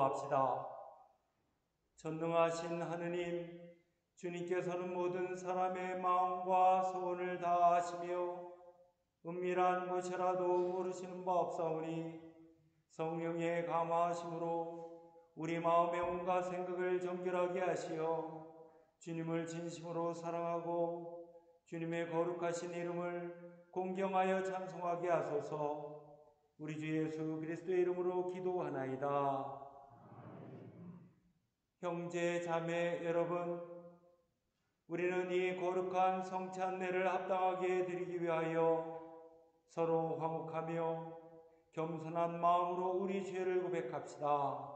기도합시다. 전능하신 하느님, 주님께서는 모든 사람의 마음과 소원을 다 아시며 은밀한 것이라도 모르시는 바 없사오니 성령의 감화하심으로 우리 마음의 온갖 생각을 정결하게 하시어 주님을 진심으로 사랑하고 주님의 거룩하신 이름을 공경하여 찬송하게 하소서. 우리 주 예수 그리스도의 이름으로 기도하나이다. 형제 자매 여러분, 우리는 이 거룩한 성찬례를 합당하게 드리기 위하여 서로 화목하며 겸손한 마음으로 우리 죄를 고백합시다.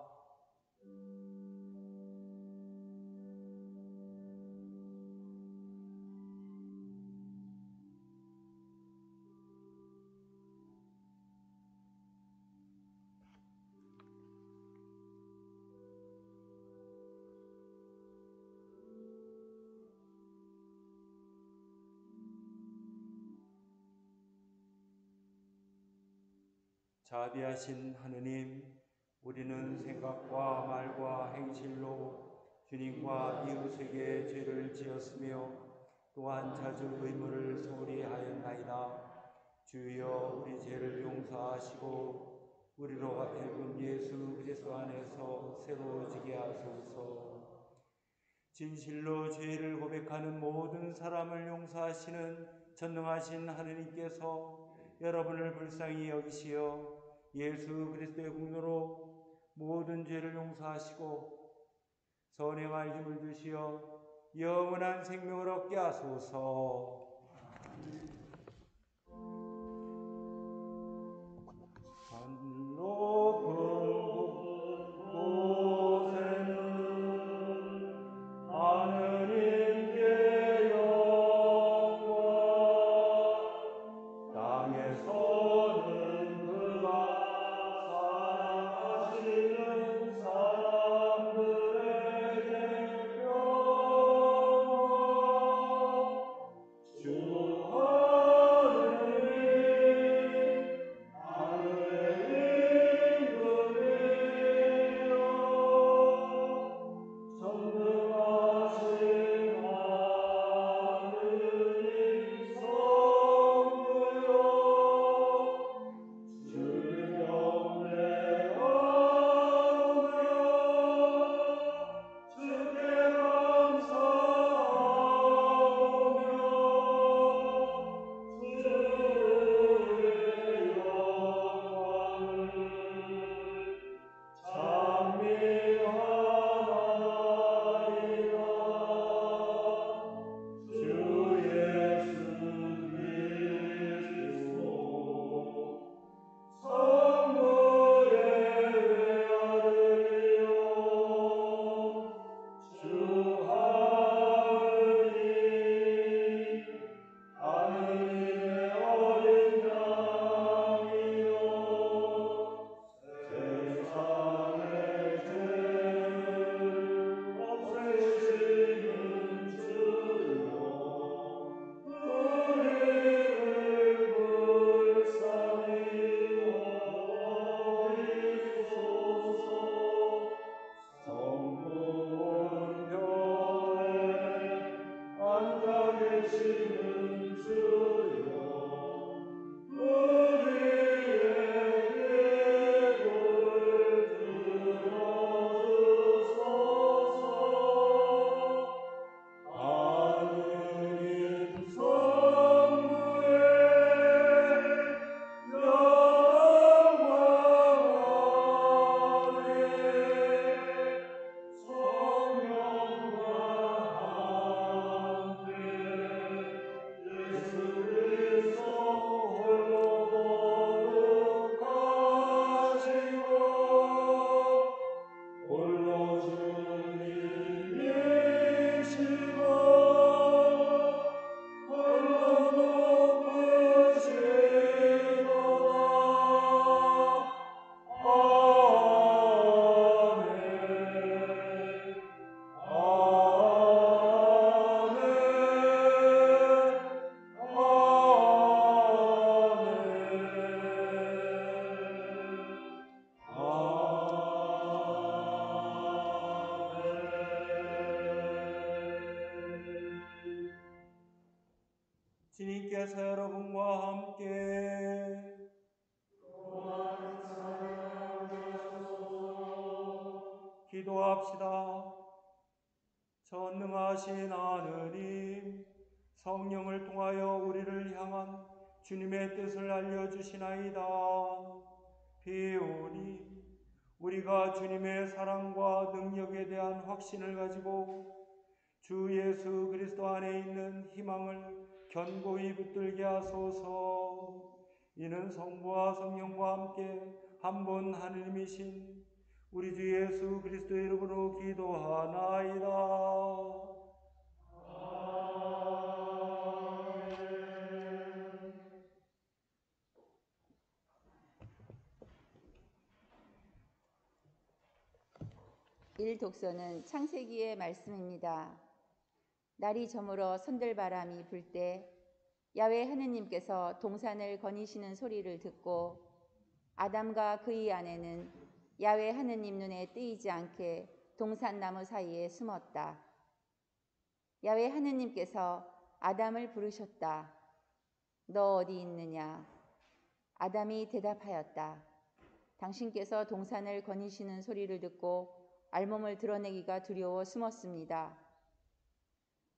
자비하신 하느님, 우리는 생각과 말과 행실로 주님과 이웃에게 죄를 지었으며 또한 자주 의무를 소홀히 하였나이다. 주여 우리 죄를 용서하시고 우리로 하여금 예수 그리스도 안에서 새로워지게 하소서. 진실로 죄를 고백하는 모든 사람을 용서하시는 전능하신 하느님께서 여러분을 불쌍히 여기시어 예수 그리스도의 공로로 모든 죄를 용서하시고 선행할 힘을 주시어 영원한 생명을 얻게 하소서. 산 높은 곳에는 하느님께 영광, 땅에서는 그가 사랑하시는 사람들에게 평화, 주 주님께서 여러분과 함께 기도합시다. 전능하신 하느님, 성령을 통하여 우리를 향한 주님의 뜻을 알려주시나이다. 비오니 우리가 주님의 사랑과 능력에 대한 확신을 가지고 주 예수 그리스도 안에 있는 희망을 견고히 붙들게 하소서. 이는 성부와 성령과 함께 한 분 하느님이신 우리 주 예수 그리스도의 이름으로 기도하나이다. 독서는 창세기의 말씀입니다. 날이 저물어 선들바람이 불 때 야훼 하느님께서 동산을 거니시는 소리를 듣고 아담과 그의 아내는 야훼 하느님 눈에 띄지 않게 동산나무 사이에 숨었다. 야훼 하느님께서 아담을 부르셨다. 너 어디 있느냐? 아담이 대답하였다. 당신께서 동산을 거니시는 소리를 듣고 알몸을 드러내기가 두려워 숨었습니다.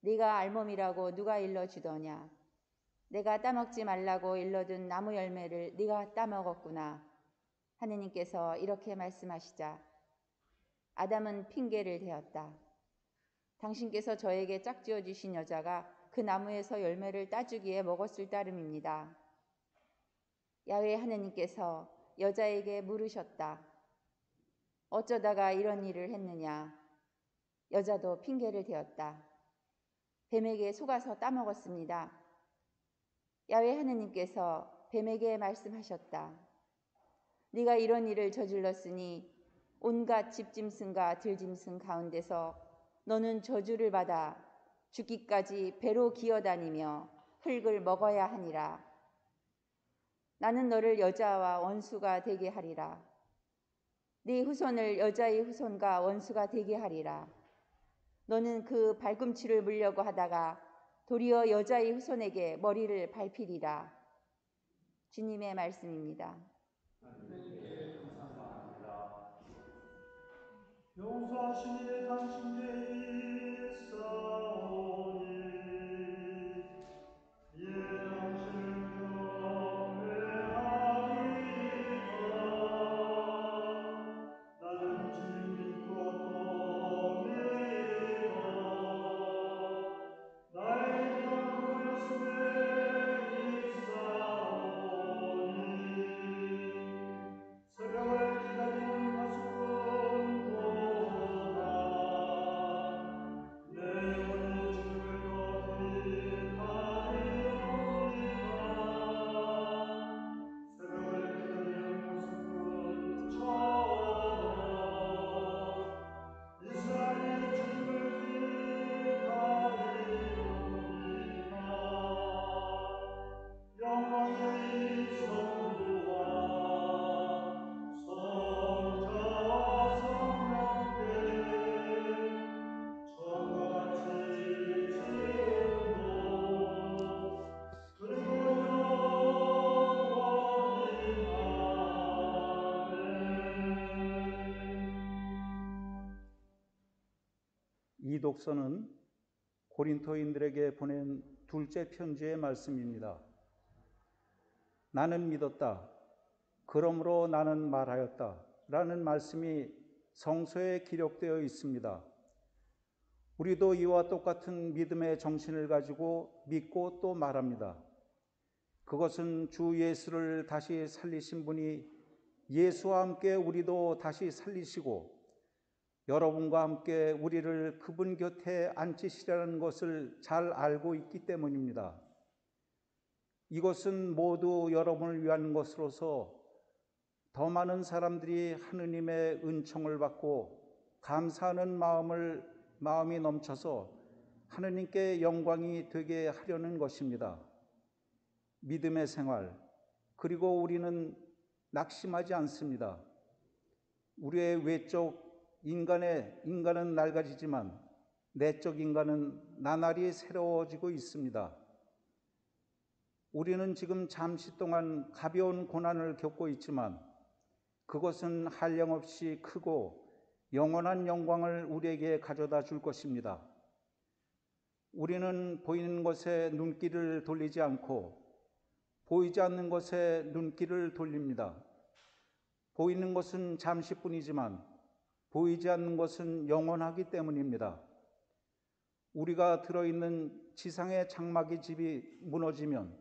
네가 알몸이라고 누가 일러주더냐? 내가 따먹지 말라고 일러둔 나무 열매를 네가 따먹었구나. 하느님께서 이렇게 말씀하시자 아담은 핑계를 대었다. 당신께서 저에게 짝지어 주신 여자가 그 나무에서 열매를 따주기에 먹었을 따름입니다. 야훼 하느님께서 여자에게 물으셨다. 어쩌다가 이런 일을 했느냐? 여자도 핑계를 대었다. 뱀에게 속아서 따먹었습니다. 야훼 하느님께서 뱀에게 말씀하셨다. 네가 이런 일을 저질렀으니 온갖 집짐승과 들짐승 가운데서 너는 저주를 받아 죽기까지 배로 기어다니며 흙을 먹어야 하니라. 나는 너를 여자와 원수가 되게 하리라. 네 후손을 여자의 후손과 원수가 되게 하리라. 너는 그 발꿈치를 물려고 하다가 도리어 여자의 후손에게 머리를 밟히리라. 주님의 말씀입니다. 하나님께 감사합니다. 용서하시니 당신께 있사오니 이에 당신을 경외하리이다. 나는 주님 믿고 또 믿어 나의 기도는 그 말씀에 있사오니 새벽을 기다리는 가슴은 도다 내 영혼이 주를 거듭하리로다. 새벽을 기다리는 가슴은 저다 이스라엘이 주를 기다리로니까. 영광의 성부와 성자와 성령께 저같이 지금도 그리고 영원히 아멘. 이 독서는 고린토인들에게 보낸 둘째 편지의 말씀입니다. 나는 믿었다. 그러므로 나는 말하였다. 라는 말씀이 성서에 기록되어 있습니다. 우리도 이와 똑같은 믿음의 정신을 가지고 믿고 또 말합니다. 그것은 주 예수를 다시 살리신 분이 예수와 함께 우리도 다시 살리시고 여러분과 함께 우리를 그분 곁에 앉히시라는 것을 잘 알고 있기 때문입니다. 이것은 모두 여러분을 위한 것으로서 더 많은 사람들이 하느님의 은총을 받고 감사하는 마음이 넘쳐서 하느님께 영광이 되게 하려는 것입니다. 믿음의 생활, 그리고 우리는 낙심하지 않습니다. 우리의 외적 인간은 낡아지지만 내적 인간은 나날이 새로워지고 있습니다. 우리는 지금 잠시 동안 가벼운 고난을 겪고 있지만 그것은 한량없이 크고 영원한 영광을 우리에게 가져다 줄 것입니다. 우리는 보이는 것에 눈길을 돌리지 않고 보이지 않는 것에 눈길을 돌립니다. 보이는 것은 잠시뿐이지만 보이지 않는 것은 영원하기 때문입니다. 우리가 들어있는 지상의 장막이 집이 무너지면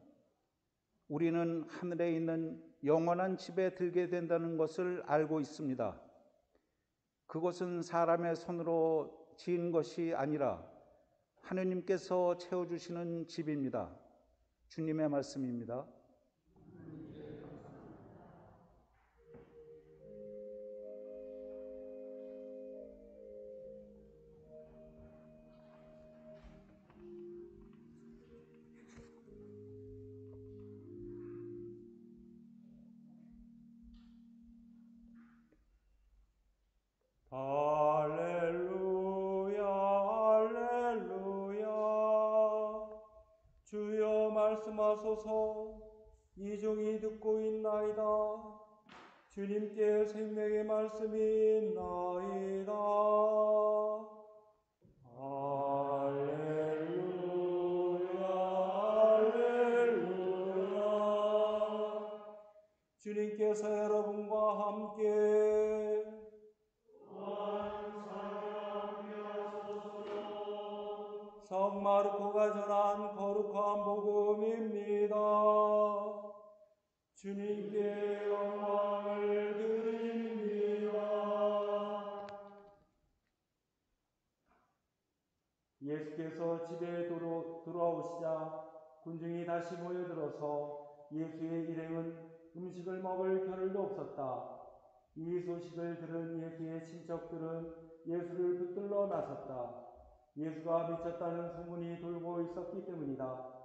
우리는 하늘에 있는 영원한 집에 들게 된다는 것을 알고 있습니다. 그것은 사람의 손으로 지은 것이 아니라 하느님께서 채워주시는 집입니다. 주님의 말씀입니다. 할렐루야 할렐루야. 주여 말씀하소서. 이 종이 듣고 있나이다. 주님께 생명의 말씀이 있나이다. 할렐루야 할렐루야. 주님께서 여러분과 함께 성 마르코가 전한 거룩한 복음입니다. 주님께 영광을 드립니다. 예수께서 집에 돌아오시자 군중이 다시 모여들어서 예수의 일행은 음식을 먹을 겨를도 없었다. 이 소식을 들은 예수의 친척들은 예수를 붙들러 나섰다. 예수가 미쳤다는 소문이 돌고 있었기 때문이다.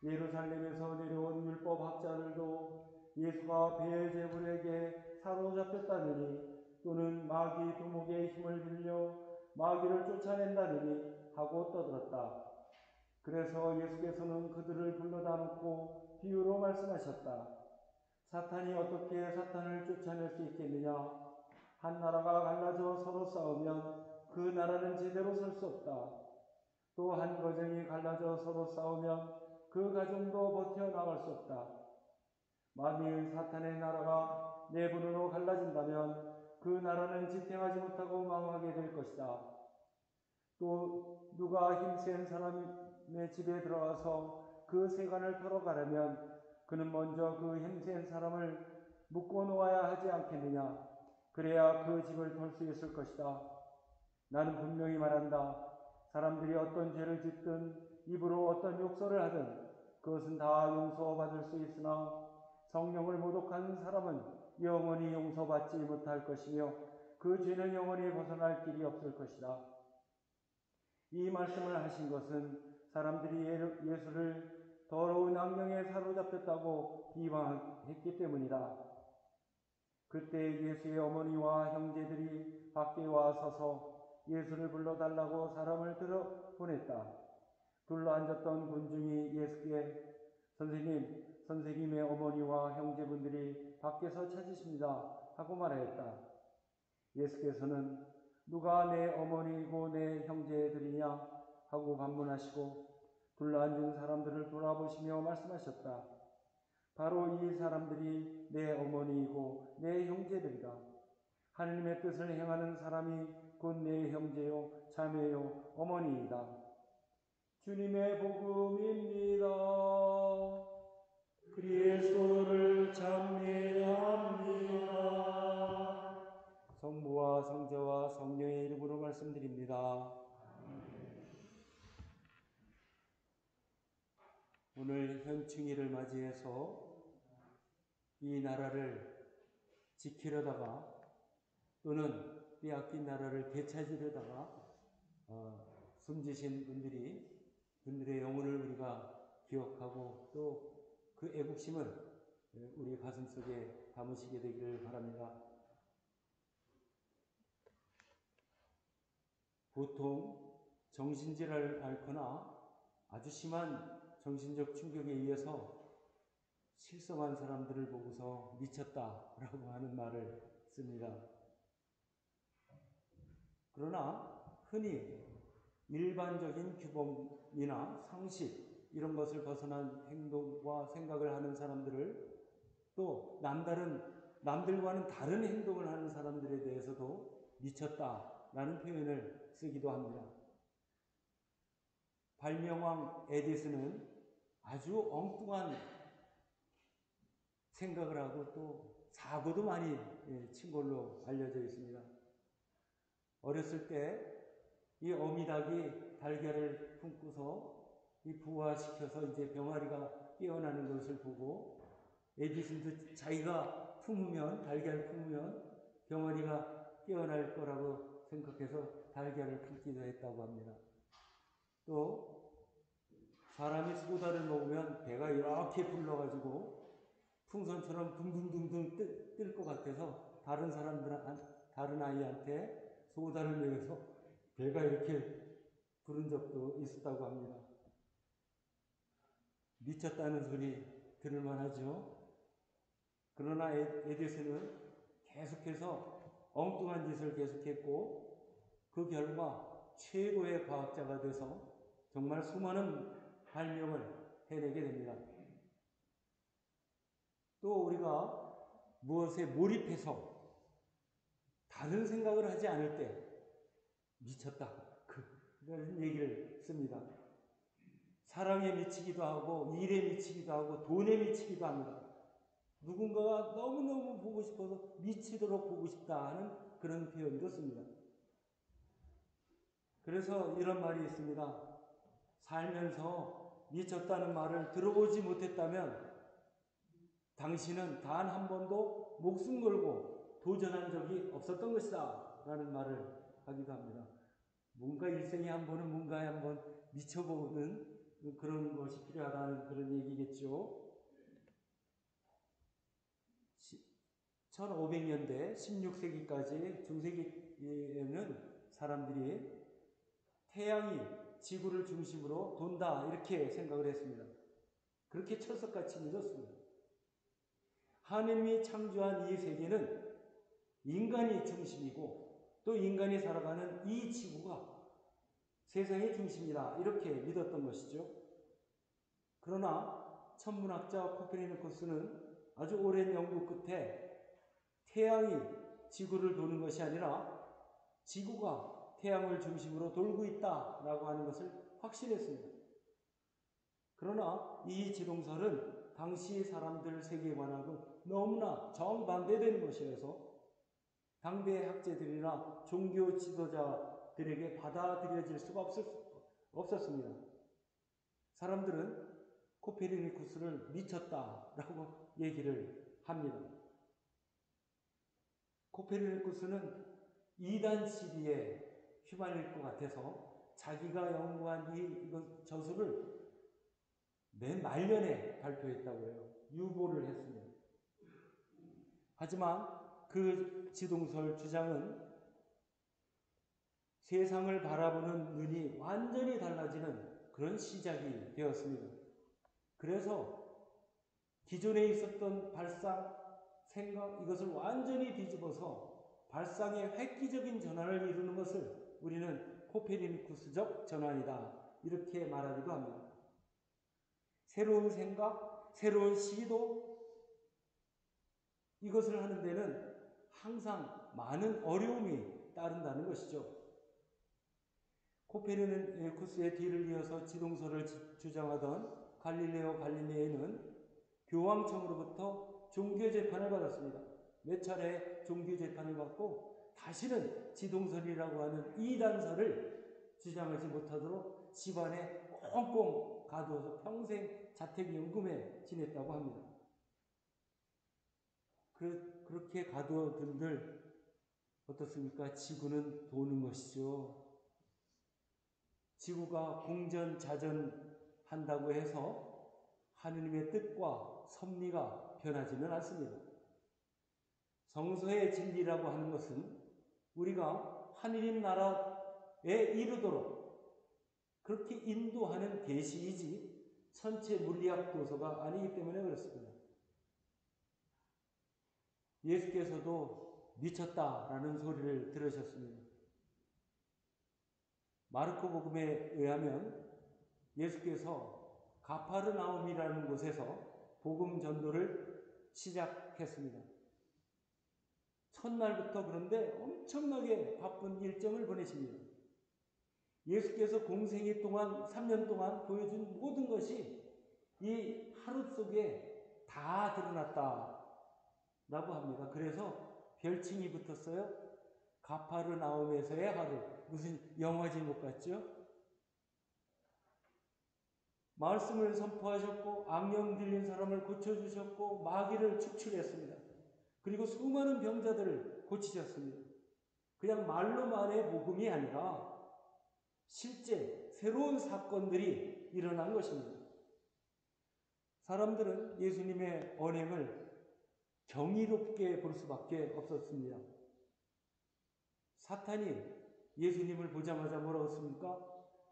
예루살렘에서 내려온 율법학자들도 예수가 베엘제불에게 사로잡혔다느니 또는 마귀 두목의 힘을 빌려 마귀를 쫓아낸다느니 하고 떠들었다. 그래서 예수께서는 그들을 불러다 놓고 비유로 말씀하셨다. 사탄이 어떻게 사탄을 쫓아낼 수 있겠느냐? 한 나라가 갈라져 서로 싸우면 그 나라는 제대로 설 수 없다. 또 한 가정이 갈라져 서로 싸우면 그 가정도 버텨나갈 수 없다. 만일 사탄의 나라가 내부로 갈라진다면 그 나라는 지탱하지 못하고 망하게 될 것이다. 또 누가 힘센 사람의 집에 들어가서 그 세간을 털어가려면 그는 먼저 그 힘센 사람을 묶어 놓아야 하지 않겠느냐? 그래야 그 집을 털 수 있을 것이다. 나는 분명히 말한다. 사람들이 어떤 죄를 짓든 입으로 어떤 욕설을 하든 그것은 다 용서받을 수 있으나 성령을 모독하는 사람은 영원히 용서받지 못할 것이며 그 죄는 영원히 벗어날 길이 없을 것이다. 이 말씀을 하신 것은 사람들이 예수를 더러운 악령에 사로잡혔다고 비방했기 때문이다. 그때 예수의 어머니와 형제들이 밖에 와 서서 예수를 불러달라고 사람을 들어 보냈다. 둘러앉았던 군중이 예수께 선생님의 어머니와 형제분들이 밖에서 찾으십니다 하고 말하였다. 예수께서는 누가 내 어머니이고 내 형제들이냐 하고 반문하시고 둘러앉은 사람들을 돌아보시며 말씀하셨다. 바로 이 사람들이 내 어머니이고 내 형제들이다. 하느님의 뜻을 행하는 사람이 곧 내 형제요 자매요 어머니이다. 주님의 복음입니다. 그리스도를 찬미합니다. 성부와 성자와 성령의 이름으로 말씀드립니다. 오늘 현충일을 맞이해서 이 나라를 지키려다가 또는 빼앗긴 나라를 되찾으려다가 숨지신 분들의 영혼을 우리가 기억하고 또 그 애국심을 우리 가슴속에 담으시게 되기를 바랍니다. 보통 정신질환을 앓거나 아주 심한 정신적 충격에 의해서 실성한 사람들을 보고서 미쳤다라고 하는 말을 씁니다. 그러나 흔히 일반적인 규범이나 상식 이런 것을 벗어난 행동과 생각을 하는 사람들을, 또 남들과는 다른 행동을 하는 사람들에 대해서도 미쳤다라는 표현을 쓰기도 합니다. 발명왕 에디슨은 아주 엉뚱한 생각을 하고 또 사고도 많이 친 걸로 알려져 있습니다. 어렸을 때 이 어미닭이 달걀을 품고서 이 부화시켜서 이제 병아리가 깨어나는 것을 보고 에디슨도 자기가 달걀을 품으면 병아리가 깨어날 거라고 생각해서 달걀을 품기도 했다고 합니다. 또 사람이 소다를 먹으면 배가 이렇게 불러가지고 풍선처럼 둥둥둥둥 뜰 것 같아서 다른 아이한테 소다를 먹여서 배가 이렇게 부른 적도 있었다고 합니다. 미쳤다는 소리 들을만하죠. 그러나 에디슨은 계속해서 엉뚱한 짓을 계속했고 그 결과 최고의 과학자가 돼서 정말 수많은 발명을 해내게 됩니다. 또 우리가 무엇에 몰입해서 다른 생각을 하지 않을 때 미쳤다, 그런 얘기를 씁니다. 사랑에 미치기도 하고 일에 미치기도 하고 돈에 미치기도 합니다. 누군가가 너무너무 보고 싶어서 미치도록 보고 싶다 하는 그런 표현도 씁니다. 그래서 이런 말이 있습니다. 살면서 미쳤다는 말을 들어보지 못했다면 당신은 단 한 번도 목숨 걸고 도전한 적이 없었던 것이다 라는 말을 하기도 합니다. 뭔가 일생에 한 번은 뭔가에 한 번 미쳐보는 그런 것이 필요하다는 그런 얘기겠죠. 1500년대 16세기까지 중세기에는 사람들이 태양이 지구를 중심으로 돈다 이렇게 생각을 했습니다. 그렇게 철석같이 믿었습니다. 하느님이 창조한 이 세계는 인간이 중심이고 또 인간이 살아가는 이 지구가 세상의 중심이다 이렇게 믿었던 것이죠. 그러나 천문학자 코페르니쿠스는 아주 오랜 연구 끝에 태양이 지구를 도는 것이 아니라 지구가 태양을 중심으로 돌고 있다라고 하는 것을 확신했습니다. 그러나 이 지동설은 당시 사람들 세계관하고 너무나 정반대되는 것이어서 당대 학자들이나 종교 지도자들에게 받아들여질 수가 없었습니다. 사람들은 코페르니쿠스를 미쳤다라고 얘기를 합니다. 코페르니쿠스는 이단 시비에 휘말릴 것 같아서 자기가 연구한 이 저술을 맨 말년에 발표했다고 해요. 유보를 했습니다. 하지만 그 지동설 주장은 세상을 바라보는 눈이 완전히 달라지는 그런 시작이 되었습니다. 그래서 기존에 있었던 발상, 생각 이것을 완전히 뒤집어서 발상의 획기적인 전환을 이루는 것을 우리는 코페르니쿠스적 전환이다 이렇게 말하기도 합니다. 새로운 생각, 새로운 시도 이것을 하는 데는 항상 많은 어려움이 따른다는 것이죠. 코페르니쿠스의 뒤를 이어서 지동설을 주장하던 갈릴레오 갈릴레이는 교황청으로부터 종교재판을 받았습니다. 몇 차례 종교재판을 받고 다시는 지동설이라고 하는 이단설을 주장하지 못하도록 집안에 꽁꽁 가두어서 평생 자택연금에 지냈다고 합니다. 그렇게 가두어둔들 어떻습니까? 지구는 도는 것이죠. 지구가 공전자전한다고 해서 하느님의 뜻과 섭리가 변하지는 않습니다. 성서의 진리라고 하는 것은 우리가 하느님 나라에 이르도록 그렇게 인도하는 계시이지 천체 물리학 도서가 아니기 때문에 그렇습니다. 예수께서도 미쳤다라는 소리를 들으셨습니다. 마르코복음에 의하면 예수께서 가파르나움이라는 곳에서 복음 전도를 시작했습니다. 첫날부터 그런데 엄청나게 바쁜 일정을 보내십니다. 예수께서 공생애 동안 3년 동안 보여준 모든 것이 이 하루 속에 다 드러났다라고 합니다. 그래서 별칭이 붙었어요. 가파르나움에서의 하루. 무슨 영화 제목 같죠? 말씀을 선포하셨고 악령 들린 사람을 고쳐주셨고 마귀를 축출했습니다. 그리고 수많은 병자들을 고치셨습니다. 그냥 말로만의 복음이 아니라 실제 새로운 사건들이 일어난 것입니다. 사람들은 예수님의 언행을 경이롭게 볼 수밖에 없었습니다. 사탄이 예수님을 보자마자 뭐라고 했습니까?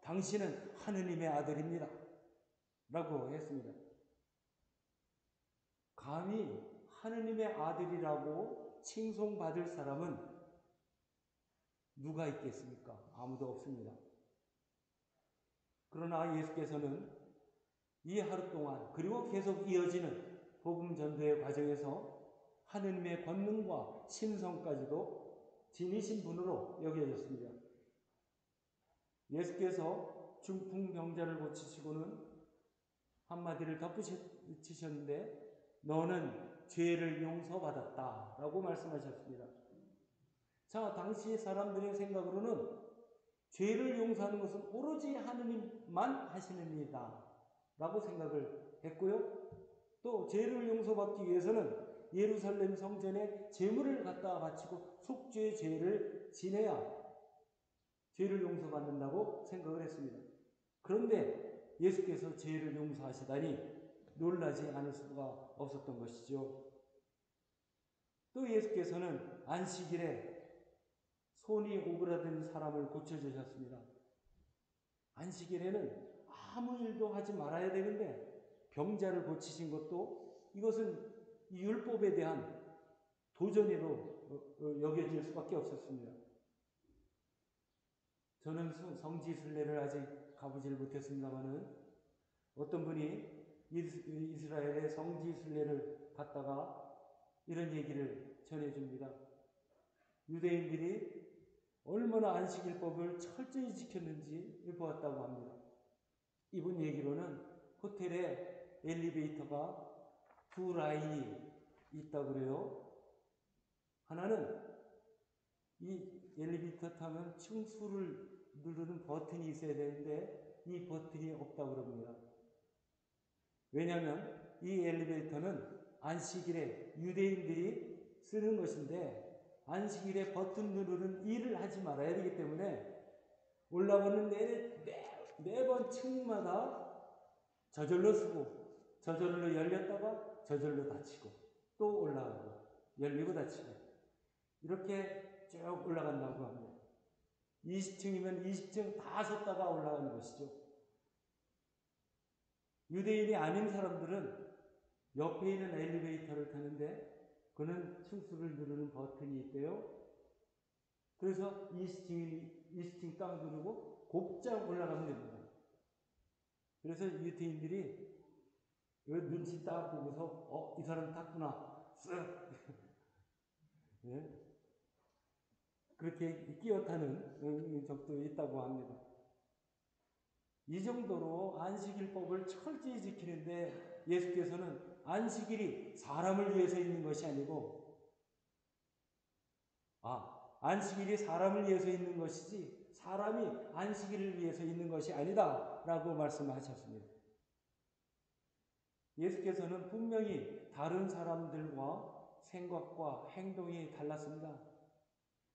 당신은 하느님의 아들입니다. 라고 했습니다. 감히 하느님의 아들이라고 칭송받을 사람은 누가 있겠습니까? 아무도 없습니다. 그러나 예수께서는 이 하루 동안 그리고 계속 이어지는 복음 전도의 과정에서 하느님의 권능과 신성까지도 지니신 분으로 여겨졌습니다. 예수께서 중풍병자를 고치시고는 한마디를 덧붙이셨는데 너는 죄를 용서받았다 라고 말씀하셨습니다. 자, 당시 사람들의 생각으로는 죄를 용서하는 것은 오로지 하느님만 하시는 일이다 라고 생각을 했고요. 또 죄를 용서받기 위해서는 예루살렘 성전에 제물을 갖다 바치고 속죄의 죄를 지내야 죄를 용서받는다고 생각을 했습니다. 그런데 예수께서 죄를 용서하시다니 놀라지 않을 수가 없었던 것이죠. 또 예수께서는 안식일에 손이 오그라든 사람을 고쳐주셨습니다. 안식일에는 아무 일도 하지 말아야 되는데 병자를 고치신 것도 이것은 이 율법에 대한 도전으로 여겨질 수밖에 없었습니다. 저는 성지순례를 아직 가보지를 못했습니다만은 어떤 분이 이스라엘의 성지순례를 갔다가 이런 얘기를 전해줍니다. 유대인들이 얼마나 안식일법을 철저히 지켰는지 보았다고 합니다. 이분 얘기로는 호텔에 엘리베이터가 두 라인이 있다고 그래요. 하나는 이 엘리베이터 타면 층수를 누르는 버튼이 있어야 되는데 이 버튼이 없다고 그럽니다. 왜냐하면 이 엘리베이터는 안식일에 유대인들이 쓰는 것인데 안식일에 버튼 누르는 일을 하지 말아야 되기 때문에 올라가는 매번 층마다 저절로 쓰고 저절로 열렸다가 저절로 닫히고 또 올라가고 열리고 닫히고 이렇게 쭉 올라간다고 합니다. 20층이면 20층 다 섰다가 올라가는 것이죠. 유대인이 아닌 사람들은 옆에 있는 엘리베이터를 타는데 그는 층수를 누르는 버튼이 있대요. 그래서 20층 딱 누르고 곱장 올라가면 됩니다. 그래서 유대인들이 눈치 딱 보고서 이 사람 탔구나 쓱 네? 그렇게 끼어 타는 적도 있다고 합니다. 이 정도로 안식일법을 철저히 지키는데 예수께서는 안식일이 사람을 위해서 있는 것이 아니고 안식일이 사람을 위해서 있는 것이지 사람이 안식일을 위해서 있는 것이 아니다 라고 말씀하셨습니다. 예수께서는 분명히 다른 사람들과 생각과 행동이 달랐습니다.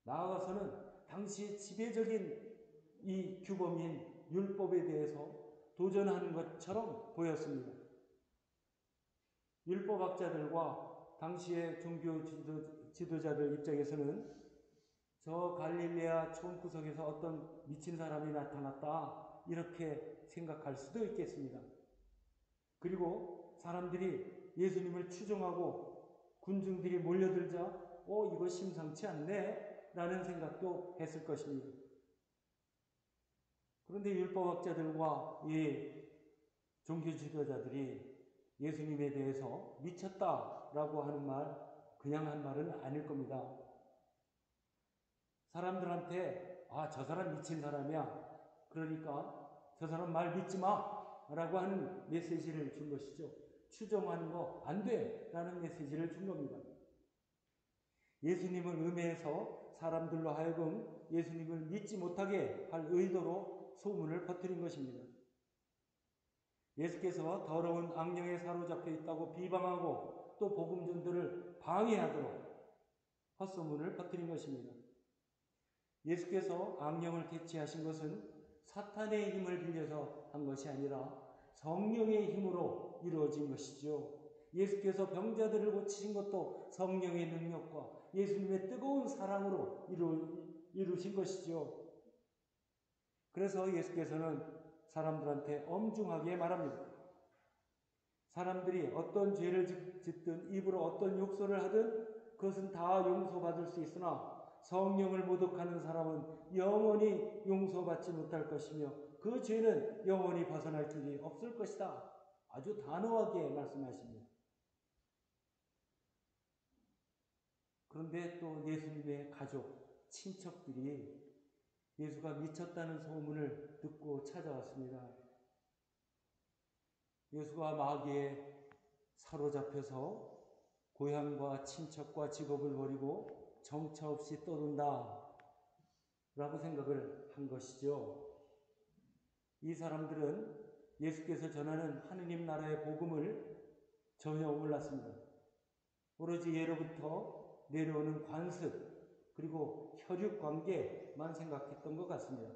나아가서는 당시 지배적인 이 규범인 율법에 대해서 도전하는 것처럼 보였습니다. 율법학자들과 당시의 종교 지도자들 입장에서는 저 갈릴레아 총구석에서 어떤 미친 사람이 나타났다 이렇게 생각할 수도 있겠습니다. 그리고 사람들이 예수님을 추종하고 군중들이 몰려들자 이거 심상치 않네 라는 생각도 했을 것입니다. 그런데 율법학자들과 이 종교 지도자들이 예수님에 대해서 미쳤다라고 하는 말, 그냥 한 말은 아닐 겁니다. 사람들한테 저 사람 미친 사람이야, 그러니까 저 사람 말 믿지 마 라고 하는 메시지를 준 것이죠. 추종하는 거 안 돼 라는 메시지를 준 겁니다. 예수님을 음해해서 사람들로 하여금 예수님을 믿지 못하게 할 의도로 소문을 퍼뜨린 것입니다. 예수께서 더러운 악령에 사로잡혀 있다고 비방하고 또 복음 전도를 방해하도록 헛소문을 퍼뜨린 것입니다. 예수께서 악령을 퇴치하신 것은 사탄의 힘을 빌려서 한 것이 아니라 성령의 힘으로 이루어진 것이죠. 예수께서 병자들을 고치신 것도 성령의 능력과 예수님의 뜨거운 사랑으로 이루신 것이죠. 그래서 예수께서는 사람들한테 엄중하게 말합니다. 사람들이 어떤 죄를 짓든 입으로 어떤 욕설을 하든 그것은 다 용서받을 수 있으나 성령을 모독하는 사람은 영원히 용서받지 못할 것이며 그 죄는 영원히 벗어날 길이 없을 것이다. 아주 단호하게 말씀하십니다. 그런데 또 예수님의 가족, 친척들이 예수가 미쳤다는 소문을 듣고 찾아왔습니다. 예수가 마귀에 사로잡혀서 고향과 친척과 직업을 버리고 정처 없이 떠돈다 라고 생각을 한 것이죠. 이 사람들은 예수께서 전하는 하느님 나라의 복음을 전혀 몰랐습니다. 오로지 예로부터 내려오는 관습 그리고 혈육 관계만 생각했던 것 같습니다.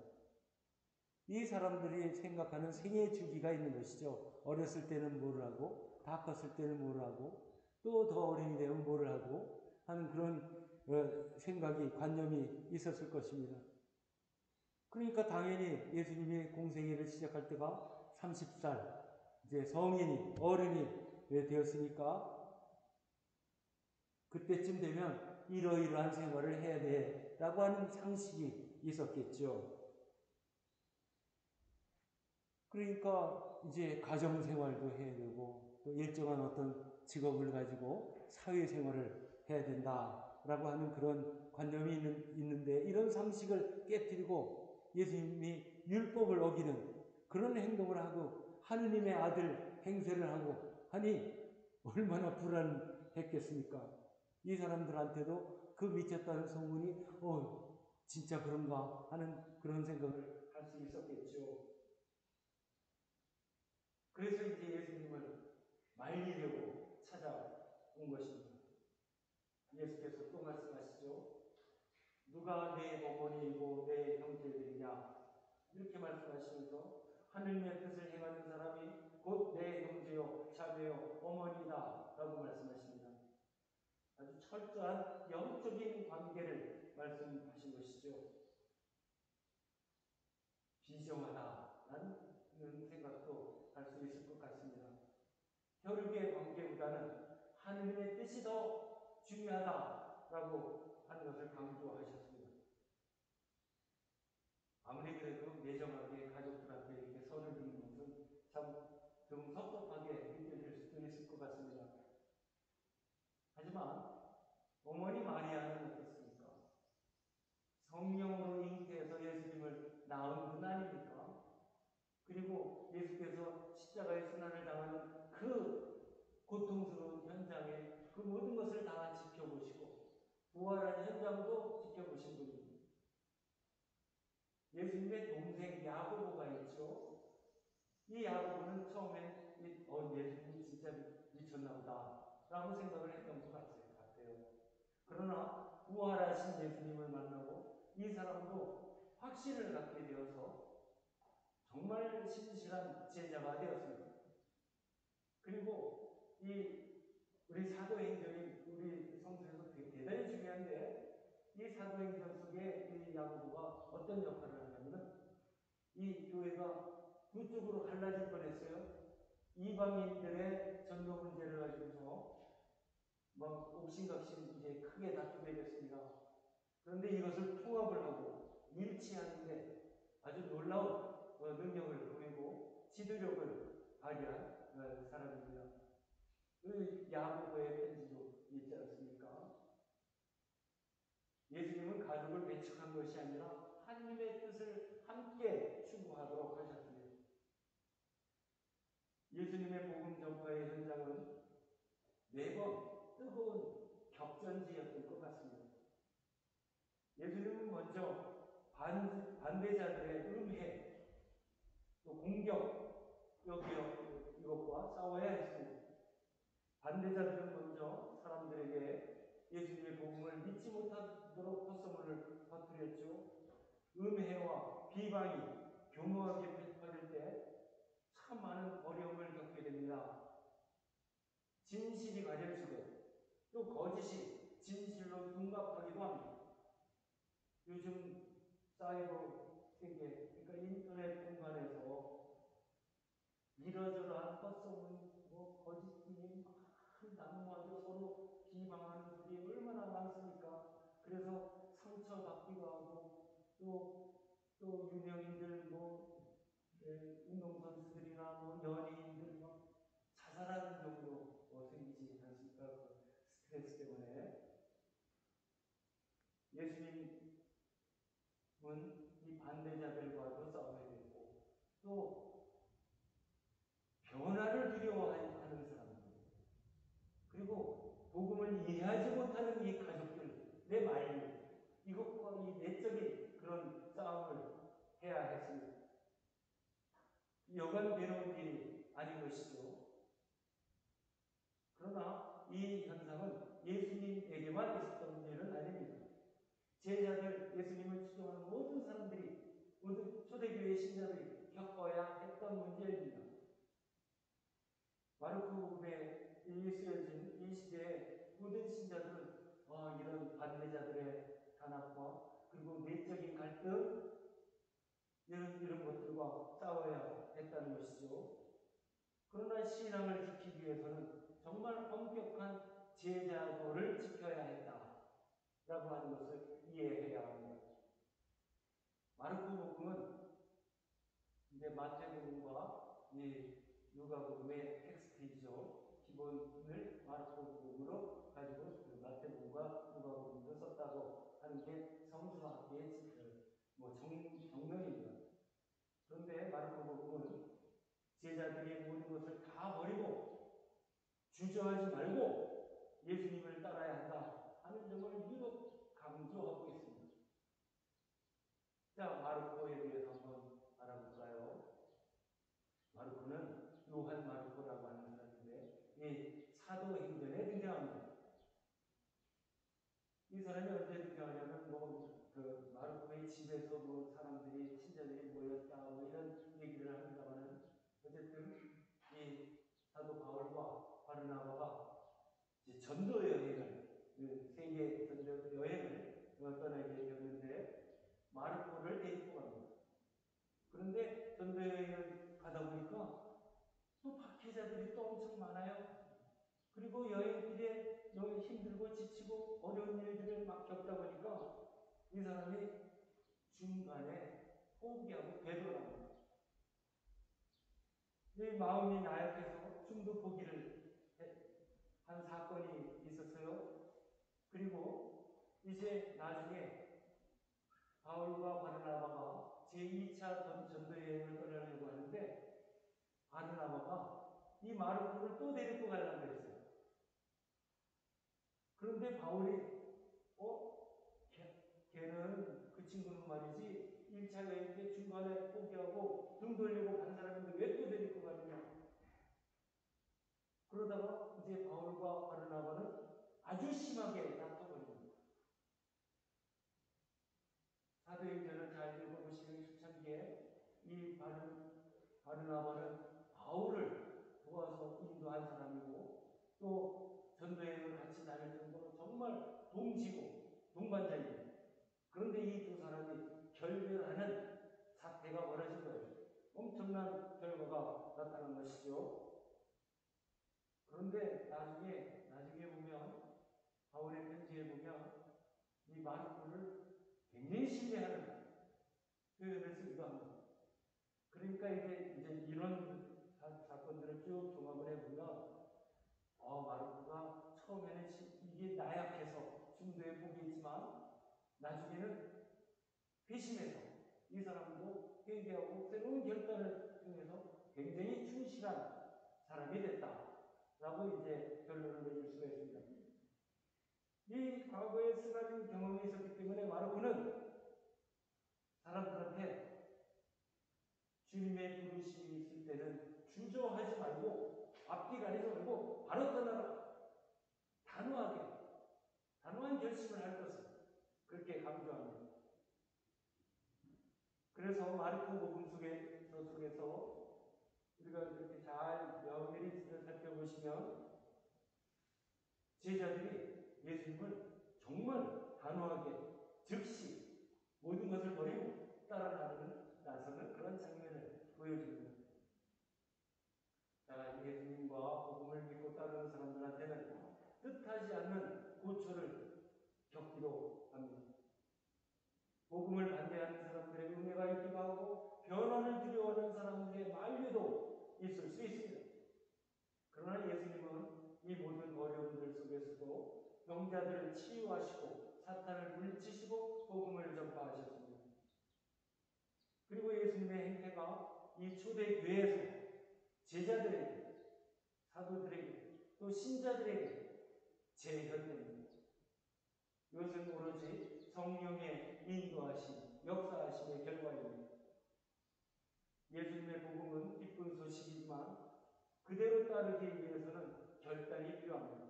이 사람들이 생각하는 생애 주기가 있는 것이죠. 어렸을 때는 뭐를 하고 다 컸을 때는 뭐를 하고 또 더 어른이 되면 뭐를 하고 하는 그런 생각이 관념이 있었을 것입니다. 그러니까 당연히 예수님이 공생애를 시작할 때가 30살 이제 성인이 어른이 되었으니까 그때쯤 되면 이러이러한 생활을 해야 돼 라고 하는 상식이 있었겠죠. 그러니까 이제 가정생활도 해야 되고 또 일정한 어떤 직업을 가지고 사회생활을 해야 된다라고 하는 그런 관념이 있는데 이런 상식을 깨뜨리고 예수님이 율법을 어기는 그런 행동을 하고 하느님의 아들 행세를 하고 하니 얼마나 불안했겠습니까? 이 사람들한테도 그 미쳤다는 소문이 진짜 그런가 하는 그런 생각을 할 수 있었겠죠. 그래서 이제 예수님을 말리려고 찾아온 것입니다. 예수께서 또 말씀하시죠. 누가 내 어머니이고 내 형제들이냐 이렇게 말씀하시면서 하느님의 뜻을 행하는 사람이 곧 내 형제요 자매요 어머니다 라고 말씀하십니다. 아주 철저한 영적인 관계를 말씀하신 것이죠. 비정하다라는 생각도 할 수 있을 것 같습니다. 혈육의 관계보다는 하느님의 뜻이 더 중요하다라고 하는 것을 강조하셨습니다. 아무리 그래도 매정하게 가족들한테 이렇게 선을 긋는 것은 참 좀 섭섭하게 느껴질 수도 있을 것 같습니다. 하지만 어머니 마리아는 어떻습니까? 성령으로 잉태해서 예수님을 낳은 분 아닙니까? 그리고 예수께서 십자가의 순환을 당하는 그 고통스러운 현장에 그 모든 것을 다 지켜보시고 부활한 현장도 지켜보신 분입니다. 예수님의 동생 야고보가 있죠. 이 야고보는 처음엔 예수님이 진짜 미쳤나 보다 라고 생각을 했던 것 같아요. 그러나 부활하신 예수님을 만나고 이 사람도 확신을 갖게 되어서 정말 신실한 제자가 되었습니다. 그리고 우리 사도행전이 우리 성서에서 대단히 중요한데 이 사도행전 속에 이 야고보가 어떤 역할을 하냐면 이 교회가 두 쪽으로 갈라질 뻔했어요. 이방인들의 전도 문제를 가지고서 막 옥신각신 이제 크게 다투게 됐습니다. 그런데 이것을 통합을 하고 일치하는데 아주 놀라운 능력을 보이고 지도력을 발휘한 사람입니다. 그 야고보의 편지도 있지 않습니까? 예수님은 가족을 배척한 것이 아니라 하나님의 뜻을 함께 추구하도록 하셨습니다. 예수님의 복음 전파의 현장은 매번 뜨거운 격전지였던 것 같습니다. 예수님은 먼저 반대자들의 음해, 또 공격, 이것과 싸워야 했습니다. 반대자들은 먼저 사람들에게 예수님의 복음을 믿지 못하도록 헛소문을 퍼뜨렸죠. 음해와 비방이 교묘하게 퍼질 때 참 많은 어려움을 겪게 됩니다. 진실이 가려지고 또 거짓이 진실로 둔갑하기도 합니다. 요즘 사이버 세계, 그러니까 인터넷 공간에서 이러저러한 헛소문, 거짓말이 막 난무하고 서로 비방하는 소리 얼마나 많습니까? 그래서 상처받기도 하고 또 유명인들 운동선수들이나 연예인들 자살하는 경우도 생기지 않습니까? 그 스트레스 때문에. 예수님은 이 반대자들과도 싸워야 됐고 또 변화를 두려워하는 사람들, 그리고 복음을 이해하지 못하는 이 가족들, 내 말, 이것과 이 내적인 그런 싸움을 해야 했습니다. 여간 괴로운 일이 아닌 것이죠. 그러나 이 현상은 예수님에게만 있었던 일은 아닙니다. 제자들, 예수님을 추종하는 모든 사람들이, 모든 초대교회 신자들이 겪어야 했던 문제입니다. 마르코복음에 쓰여진 이 시대에 모든 신자들은 이런 반대자들의 탄압과 그리고 내적인 갈등, 이런 것들과 싸워야 했다는 것이죠. 그러나 신앙을 지키기 위해서는 정말 엄격한 제자도를 지켜야 했다라고 하는 것을 이해해야 합니다. 마르코복음은 이제 마태복음과 누가복음의 텍스트이죠. 기본을 마르코복음으로 가지고 마태복음과 누가복음도 썼다고 하는 게 성서학계의 정론입니다. 그런데 마르코복음은 제자들이 모든 것을 다 버리고 주저하지 말고 예수님을 따라야 한다 하는 점을 유독 강조하고 있습니다. 자, 마르코에 대해서 한번 알아볼까요? 마르코는 요한 마르코라고 하는 사람인데 이 사도행전에 등장합니다. 이 사람이 언제 등장하냐면 마르코의 집에서 사람들이 신자들이 모였다 이런 얘기를 합니다만은 어쨌든 이 사도 바울과 바르나바가 이제 전도 여행을 세계 전도 여행을 떠나게 되었는데 마르코를 데리고 갑니다. 그런데 전도 여행을 가다 보니까 또 박해자들이 또 엄청 많아요. 그리고 여행길에 너무 힘들고 지치고 어려운 일들을 막 겪다 보니까 이 사람이 중간에 포기하고 되돌아갑니다. 마음이 나약해서 중도 포기를 한 사건이 있었어요. 그리고 이제 나중에 바울과 바르나바가 제2차 전도여행을 떠나려고 하는데 바르나바가 이 마르코를 또 데리고 가려고 했어요. 그런데 바울이 걔는 그 친구는 말이지 1차 여행 때 중간에 포기하고 등 돌리고 간 사람인데 왜 또 데리고 가느냐. 그러다가 이제 바울과 바르나바는 아주 심하게 다퉈버립니다. 사도행전을 잘 읽어보시면 수창기에 이 바르나바는 바울을 도와서 인도한 사람이고 또 전도여행을 같이 다닐 정도로 정말 동지고 동반자입니다. 그런데 이 두 사람이 결별하는 사태가 벌어진 거예요. 엄청난 결과가 나타난 것이죠. 그런데 나중에 보면 바울의 편지에 보면 이 마르코를 굉장히 신뢰하는 표현을 쓰기도 합니다. 그러니까 이제 이런 사건들을 쭉 종합을 해보면 마르코가 처음에는 이게 나약해서 중도에 포기했지만 나중에는 회심해서 이 사람도 회개하고 새로운 결단을 통해서 굉장히 충실한 사람이 됐다라고 이제 결론을 내릴 수가 있습니다. 이 과거에 쓰라린 경험이 있었기 때문에 마르코는 사람들한테 주님의 부르심이 있을 때는 주저하지 말고 앞뒤 가리지 말고 바로 떠나라. 단호한 결심을 할 것을 그렇게 강조합니다. 그래서 마르코 복음 속에서 우리가 이렇게 잘 면밀히 살펴보시면 제자들이 예수님을 정말 단호하게 즉시 모든 것을 버리고 나서는 그런 장면을 보여줍니다. 자, 예수님과 복음을 믿고 따르는 사람들한테는 뜻하지 않는 고초를 겪기도 합니다. 복음을 반대하는 사람들의 은혜가 있기도 하고 변화를 두려워하는 사람들의 만류도 있을 수 있습니다. 그러나 예수님은 이 모든 어려움들 속에서도 병자들을 치유하시고 사탄을 물리치시고 복음을 전파하셨습니다. 그리고 예수님의 행태가 이 초대교회에서 제자들에게, 사도들에게, 또 신자들에게 재현됩니다. 이것은 오로지 성령의 인도하심, 역사하심의 결과입니다. 예수님의 복음은 기쁜 소식이지만 그대로 따르기 위해서는 결단이 필요합니다.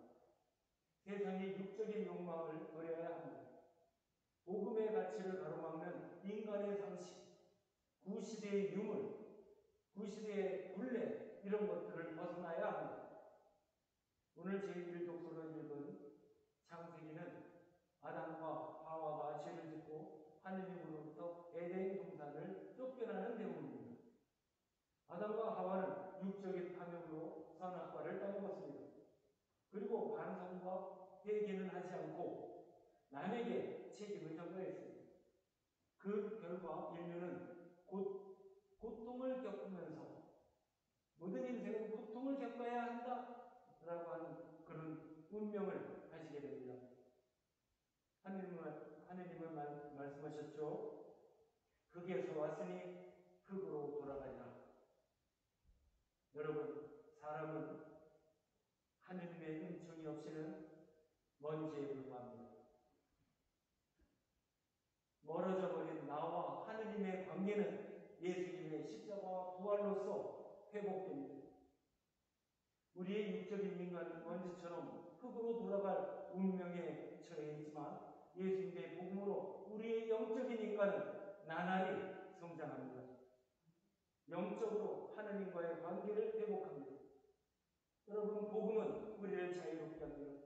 세상의 육적인 욕망을 버려야 합니다. 복음의 가치를 가로막는 인간의 상식, 구시대의 유물, 구시대의 굴레 이런 것들을 벗어나야 합니다. 오늘 제1독서로 읽은 창세기는 아담과 하와가 죄를 짓고 하느님으로부터 에덴 동산을 쫓겨나는 내용입니다. 아담과 하와는 육적인 탐욕으로 선악과를 따먹었습니다. 그리고 반성과 회개는 하지 않고 남에게 책임을 전가했습니다. 그 결과 인류는 고통을 겪으면서 모든 인생은 고통을 겪어야 한다라고 하는 그런 운명을 가지게 됩니다. 하느님은 말씀하셨죠. 흙에서 왔으니 흙으로 돌아가리라. 여러분, 사람은 하느님의 은총이 없이는 먼지에 불과합니다. 멀어져 버린 나와 하느님의 관계는 예수님의 십자가와 부활로서 회복됩니다. 우리의 육적인 인간은 먼지처럼 흙으로 돌아갈 운명에 처해 있지만 예수님의 복음으로 우리의 영적인 인간은 나날이 성장합니다. 영적으로 하느님과의 관계를 회복합니다. 여러분, 복음은 우리를 자유롭게 합니다.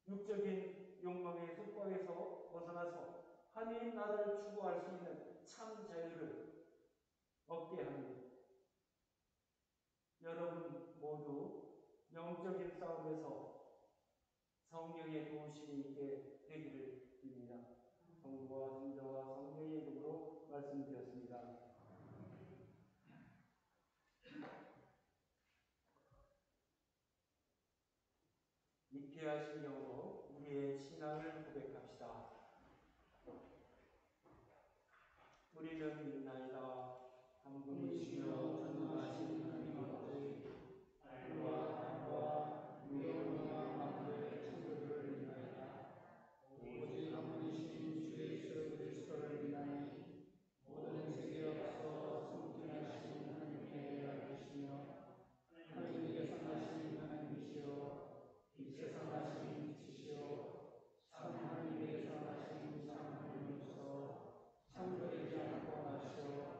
육적인 욕망의 속박에서 벗어나서 하나님 나라를 추구할 수 있는 참 자유를 얻게 합니다. 여러분 모두 영적인 싸움에서 성령의 도우심이 있게 되기를 빕니다. 성부와 성자와 성령의 이름으로 말씀드렸습니다. 익히야 신령으로 우리의 신앙을 고백합시다. 우리는 믿나이다. 한 분이시며 전능하신 하나님 아버지, 알과 땅과 유영과 만물의 창조주를 믿나이다. 오직 한 분이신 주 예수 그리스도를 믿나니 모든 세계에 앞서 성전하신 하나님의 아들이시며 하나님께서 나신 하나님이시여 빛에서 나신 빛이시여 참 하나님께서 나신 참 하나님이시여 창조되지 않고 나시어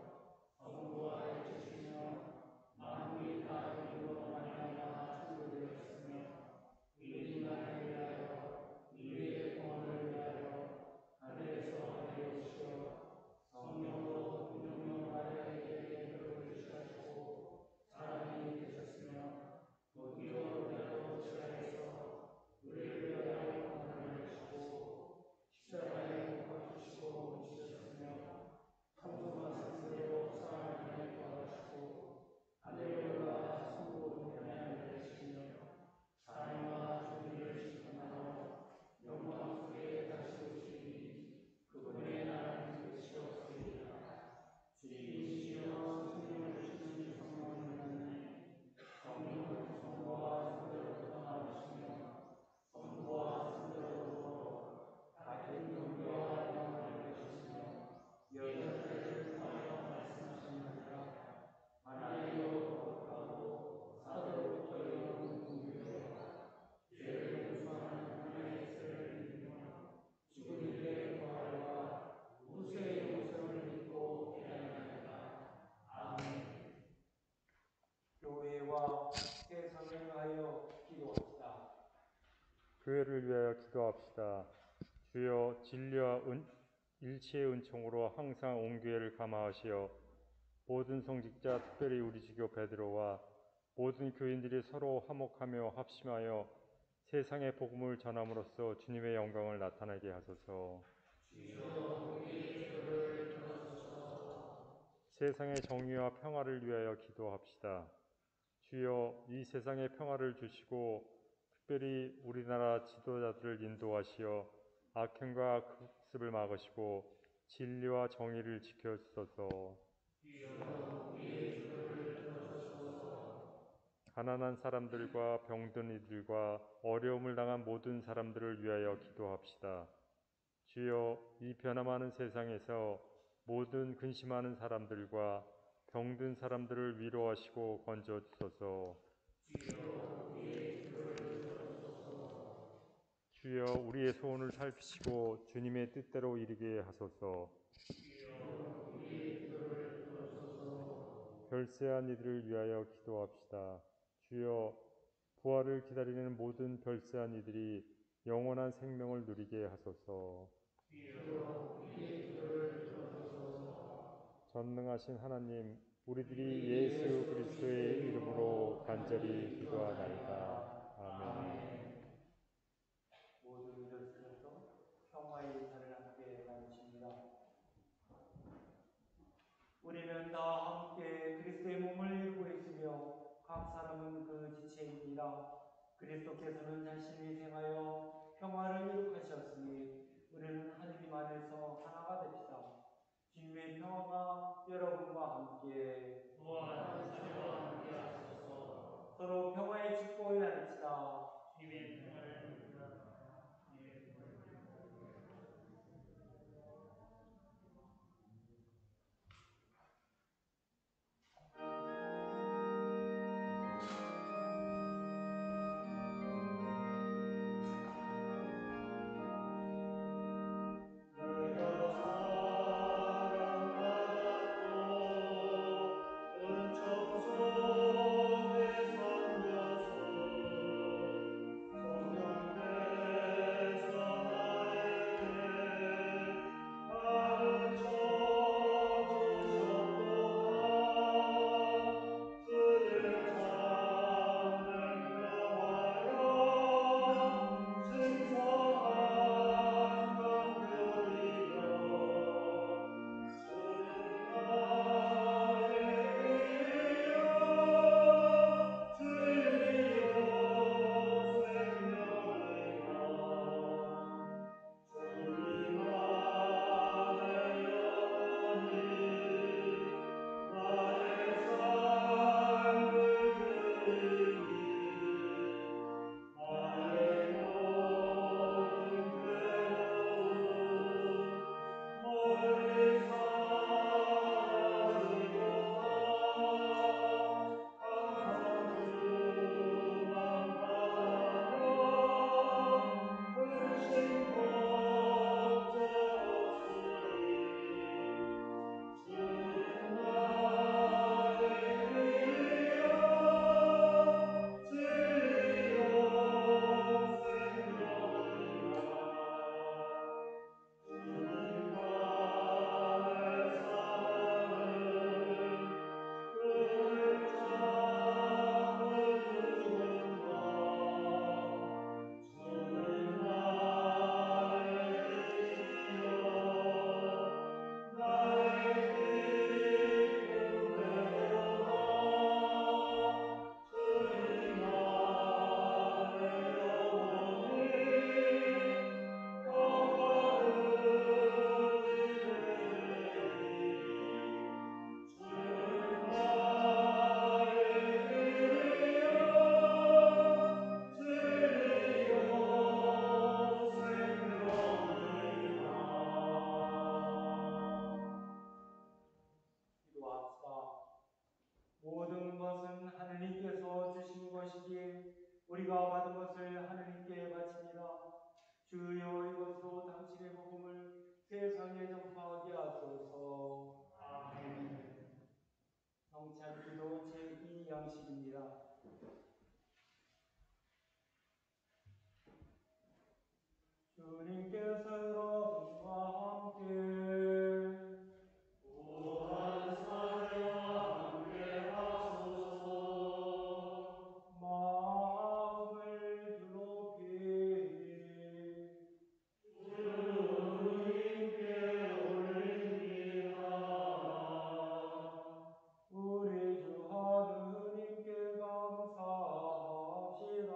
교회와 세상을 위하여 기도합시다. 교회를 위하여 기도합시다. 주여 진리와 일치의 은총으로 항상 온 교회를 감화하시어 모든 성직자 특별히 우리 주교 베드로와 모든 교인들이 서로 화목하며 합심하여 세상의 복음을 전함으로써 주님의 영광을 나타내게 하소서. 세상의 정의와 평화를 위하여 기도합시다. 주여 이 세상의 평화를 주시고 특별히 우리나라 지도자들을 인도하시어 악행과 국습을 막으시고 진리와 정의를 지켜주소서. 가난한 사람들과 병든 이들과 어려움을 당한 모든 사람들을 위하여 기도합시다. 주여 이 변화많은 세상에서 모든 근심하는 사람들과 병든 사람들을 위로하시고 건져주소서. 주여 우리의 소원을 살피시고 주님의 뜻대로 이루게 하소서. 별세한 이들을 위하여 기도합시다. 주여 부활을 기다리는 모든 별세한 이들이 영원한 생명을 누리게 하소서. 전능하신 하나님, 우리들이 예수 그리스도의 이름으로 간절히 기도하나이다. 아멘. 모두 일어서셔서 평화의 자를 함께 나누십니다. 우리는 다 함께 그리스도의 몸을 이루고 있으며 각 사람은 그 지체입니다. 그리스도께서는 자신이 생하여 평화를 이룩하셨으니 우리는 하느님 안에서 하나가 됩시다. 주님의 평화가 여러분과 함께 또한 자녀와 함께 하소서. 서로 평화의 축복을 나눕시다. 주님의 평화를 누리라. 모든 것은 하느님께서 주신 것이기에 우리가 받은 것을 하느님께 바칩니다. 주여 이것으로 당신의 복음을 세상에 전파하게 하소서. 아멘. 성찬기도 제2 양식입니다. 주님께서 여러분과 함께 또한 사랑과 함께 하소서. 마음을 높이 주님께 올립니다. 우리 주 하느님께 감사합시다.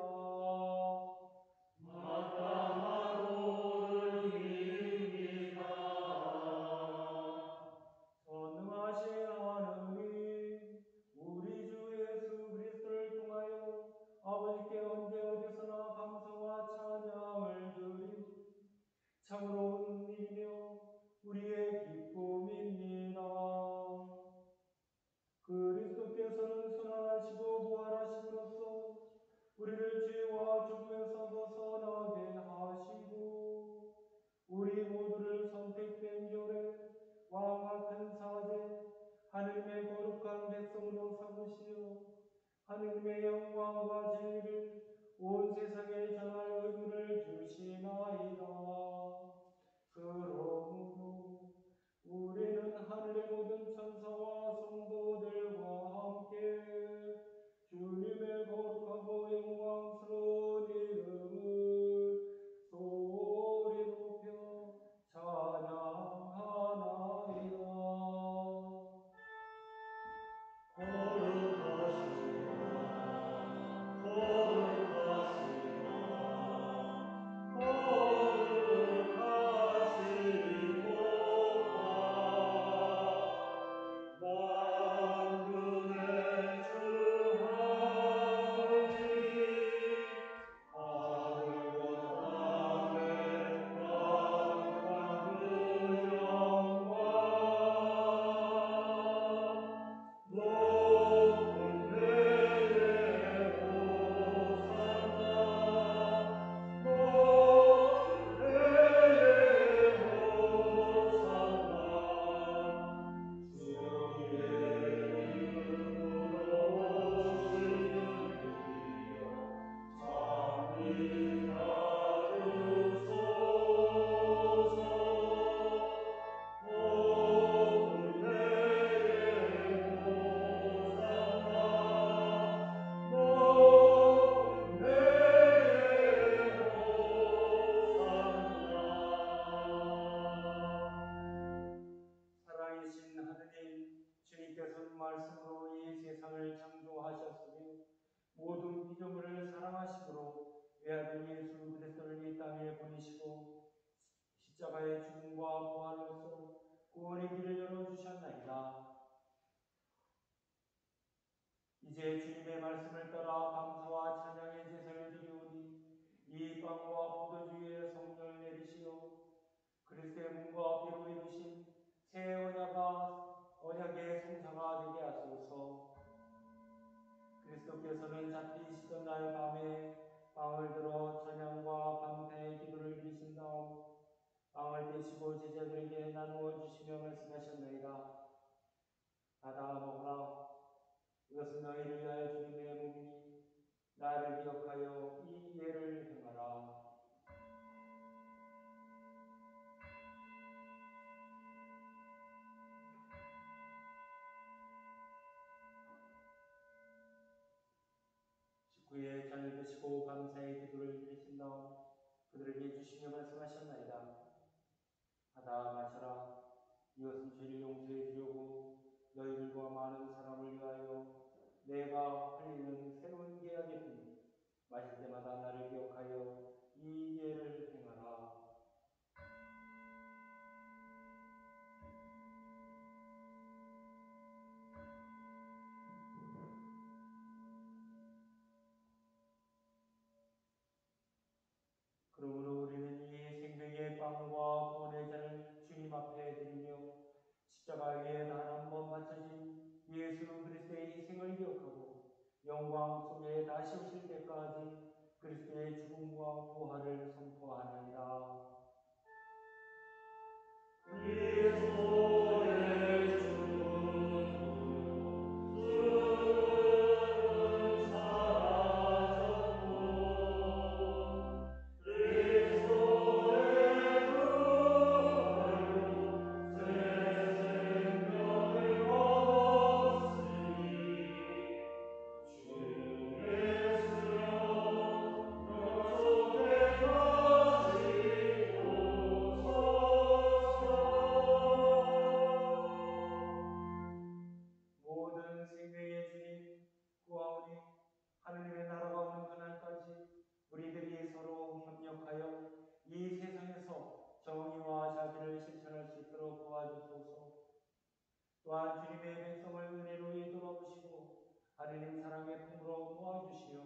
마땅하고 옳으니이다. 전능하신 하느님, 우리 주 예수 그리스도를 통하여 아버지께 언제 어디서나 감사와 찬양을 드림 참으로 은혜이며 우리의 기쁨입니다. 그리스도께서는 순환하시고 부활하심으로써 우리를 죄와 죽음에서 벗어나게 하시고 우리 모두를 선택된 교회, 왕같은 사제, 하느님의 거룩한 백성으로 삼으시어 하느님의 영광과 진리를 온 세상에 전할 의무를 주시나이다. 그러므로 우리는 하늘의 모든 천사와 성도들과 함께 주님의 거룩하고 영광스러운 이름을 소리 높여 찬양하나이다. 살아계신 하느님, 주님께서는 말씀으로 이 세상을 창조하셨으며 모든 피조물을 사랑하심으로 외아들 예수 그리스도를 이 땅에 보내시고 십자가의 죽음과 부활로서 구원의 길을 열어주셨나이다. 이제 주님의 말씀을 따라 감사와 찬양의 제사를 드리오니 이 빵과 포도주의 성령을 내리시어 그리스도의 몸과 피로 이루신 새 언약의 성사가 되게 하소서. 그리스도께서는 잡히시던 날 밤에 빵을 들어 찬양과 감사의 기도를 드리신 다음 빵을 떼시고 제자들에게 나누어 주시며 말씀하셨나이다. 받아 먹으라. 이것은 너희를 위하여 주님의 몸이니 나를 기억하여 이 예를 행하라. 식후에 잔을 드시고 감사의 기도를 드리신 다음 그들에게 주시며 말씀하셨나이다. 받아 마셔라. 이것은 죄를 용서해 주려고 너희들과 많은 사람을 위하여 내가 흘리는 새로운 계약의 피. 마실 때마다 나를 기억하여 이 예를 행하라. 그러므로 우리는 이 생명의 빵과 구원의 잔을 주님 앞에 드리며 십자가 위에 단 한 번 바쳐진 예수 그리스도의 희생을 기억하고 영광 속에 다시 오실 때까지 그리스도의 죽음과 부활을 선포하나이다. 그리스도의 죽음 가운데 하느님의 나라가 오는 그날까지 우리들이 서로 협력하여 이 세상에서 정의와 자비를 실천할 수 있도록 도와주소서. 또한 주님의 백성을 은혜로 이끌어오시고 하느님 사랑의 품으로 모아주시어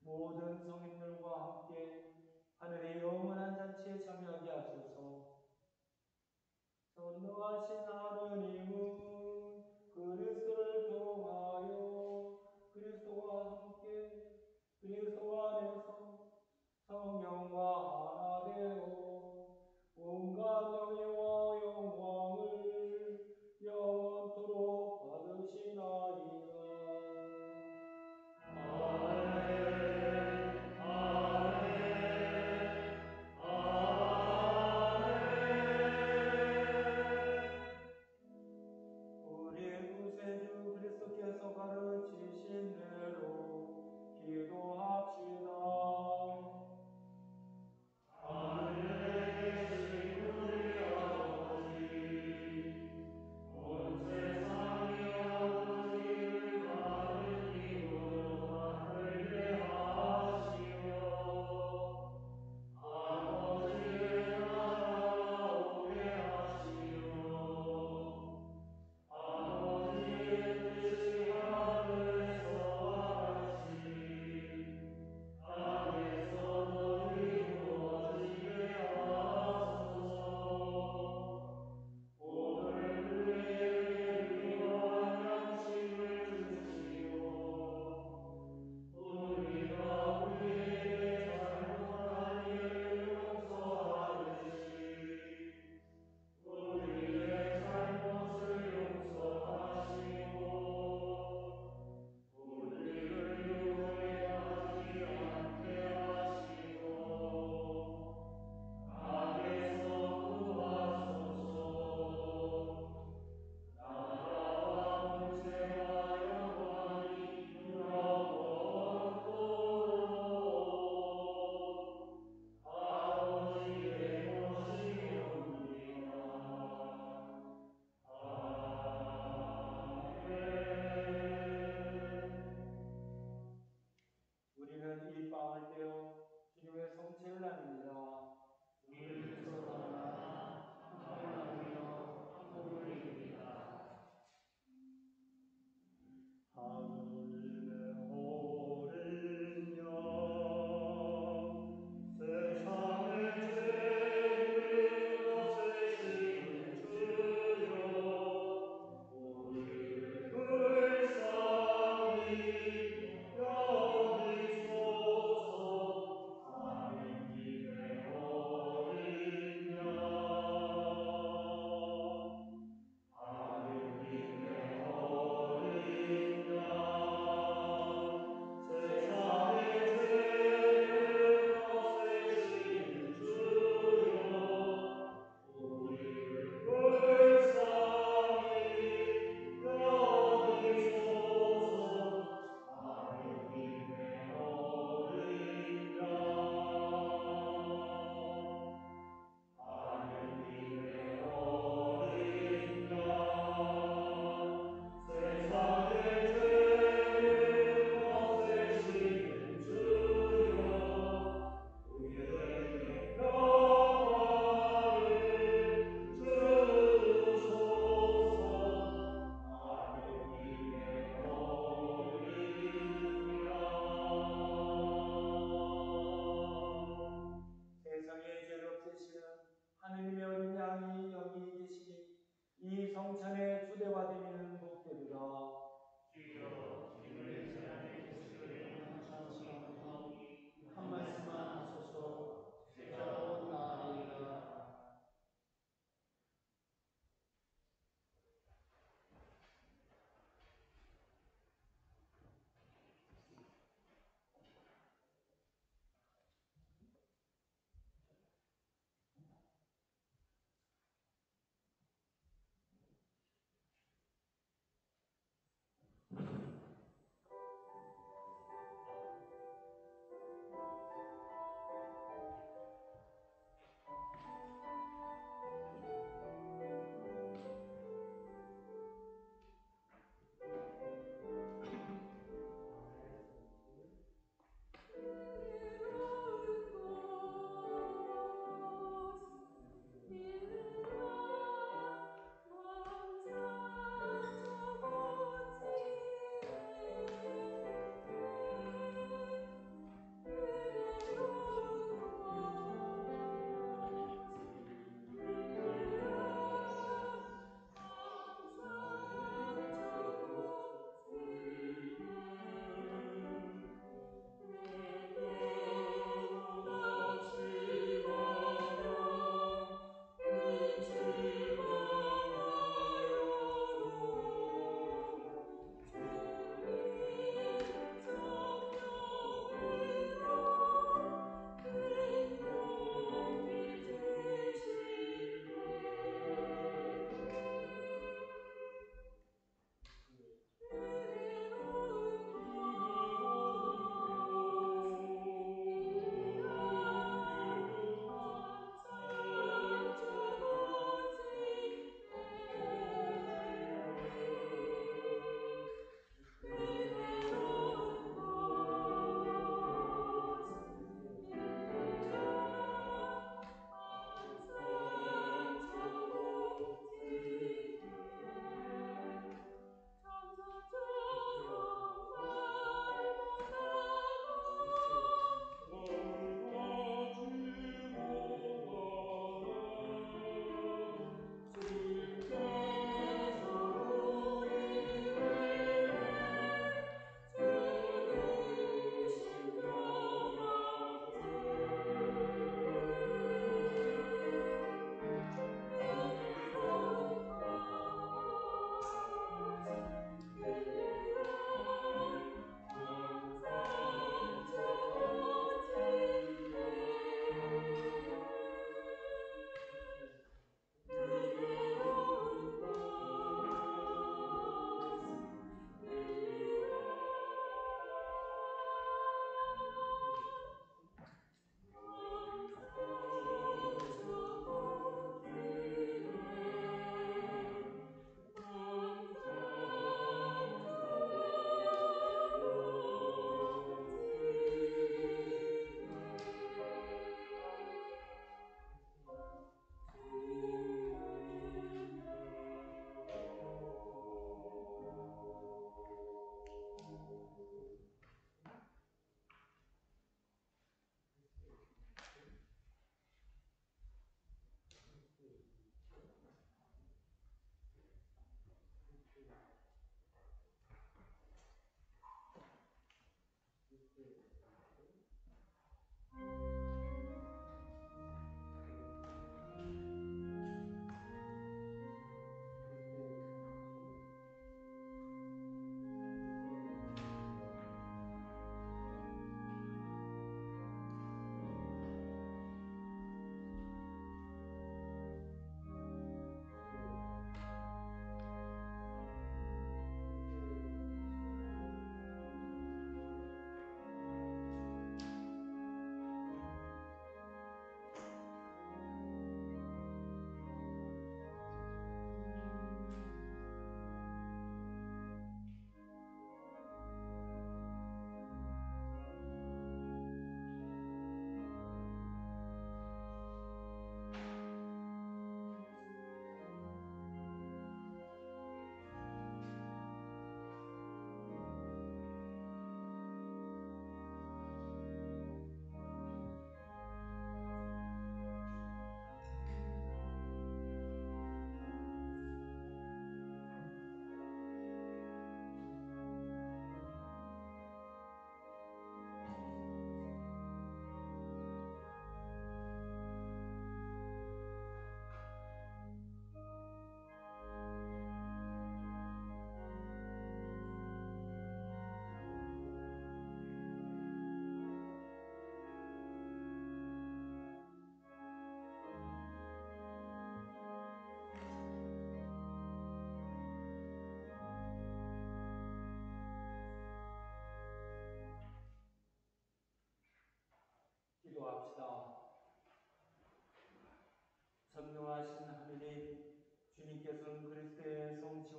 모든 성인들과 함께 하늘의 영원한 잔치에 참여하게 하소서. 전능하신 하느님은 그리스도를 통하여 그리스도와 함께 그리스도 안에서 성령과 하나 되어 온갖 영예와 영광을 영원토록 받으시나이다. 아멘. 아멘. 아멘. 우리 구세주 그리스도께서 가르치신 대로 기도합시다. 하늘에 계신 우리 아버지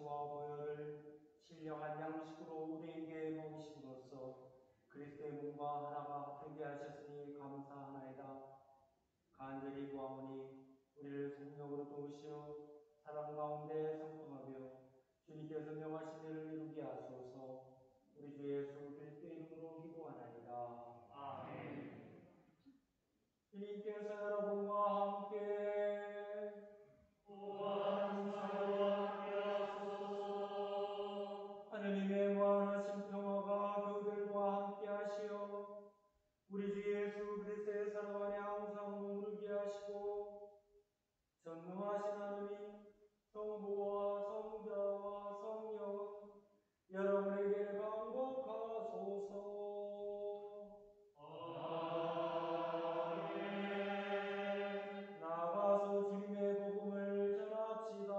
통치와 보혈을 신령한 양식으로 우리에게 먹이심으로써 그리스도의 몸과 하나가 되게 하셨으니 감사하나이다. 간절히 구하오니 우리를 성령으로 도우시어 사랑 가운데 성통하며 주님께서 명하신 일을 이루게 하소서. 우리 주 예수 그리스도의 이름으로 기도하나이다. 아멘. 주님께서 여러분과 함께 또한 사랑과 함께하소서. 하느님의 무한하신 평화가 교우들과 함께하시어 우리 주 예수 그리스도의 사랑 안에 항상 머무르게 하시고 전능하신 하느님 성부와 성자와 성령 여러분에게 강복하소서. 아멘. 나가서 주님의 복음을 전합시다.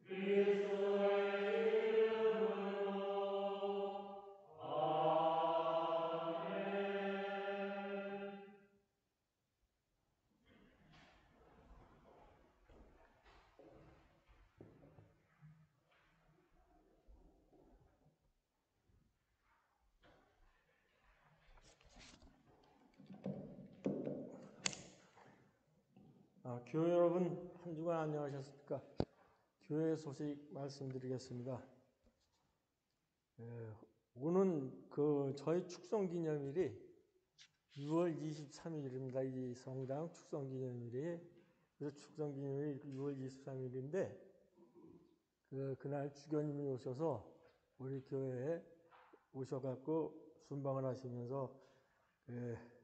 그리스도의 이름으로. 아멘. 교회 여러분 한 주간 안녕하셨습니까? 교회 소식 말씀드리겠습니다. 오는 저희 축성기념일이 6월 23일입니다. 이 성당 축성기념일이. 그래서 축성기념일이 6월 23일인데 그날 주교님이 오셔서 우리 교회에 오셔갖고 순방을 하시면서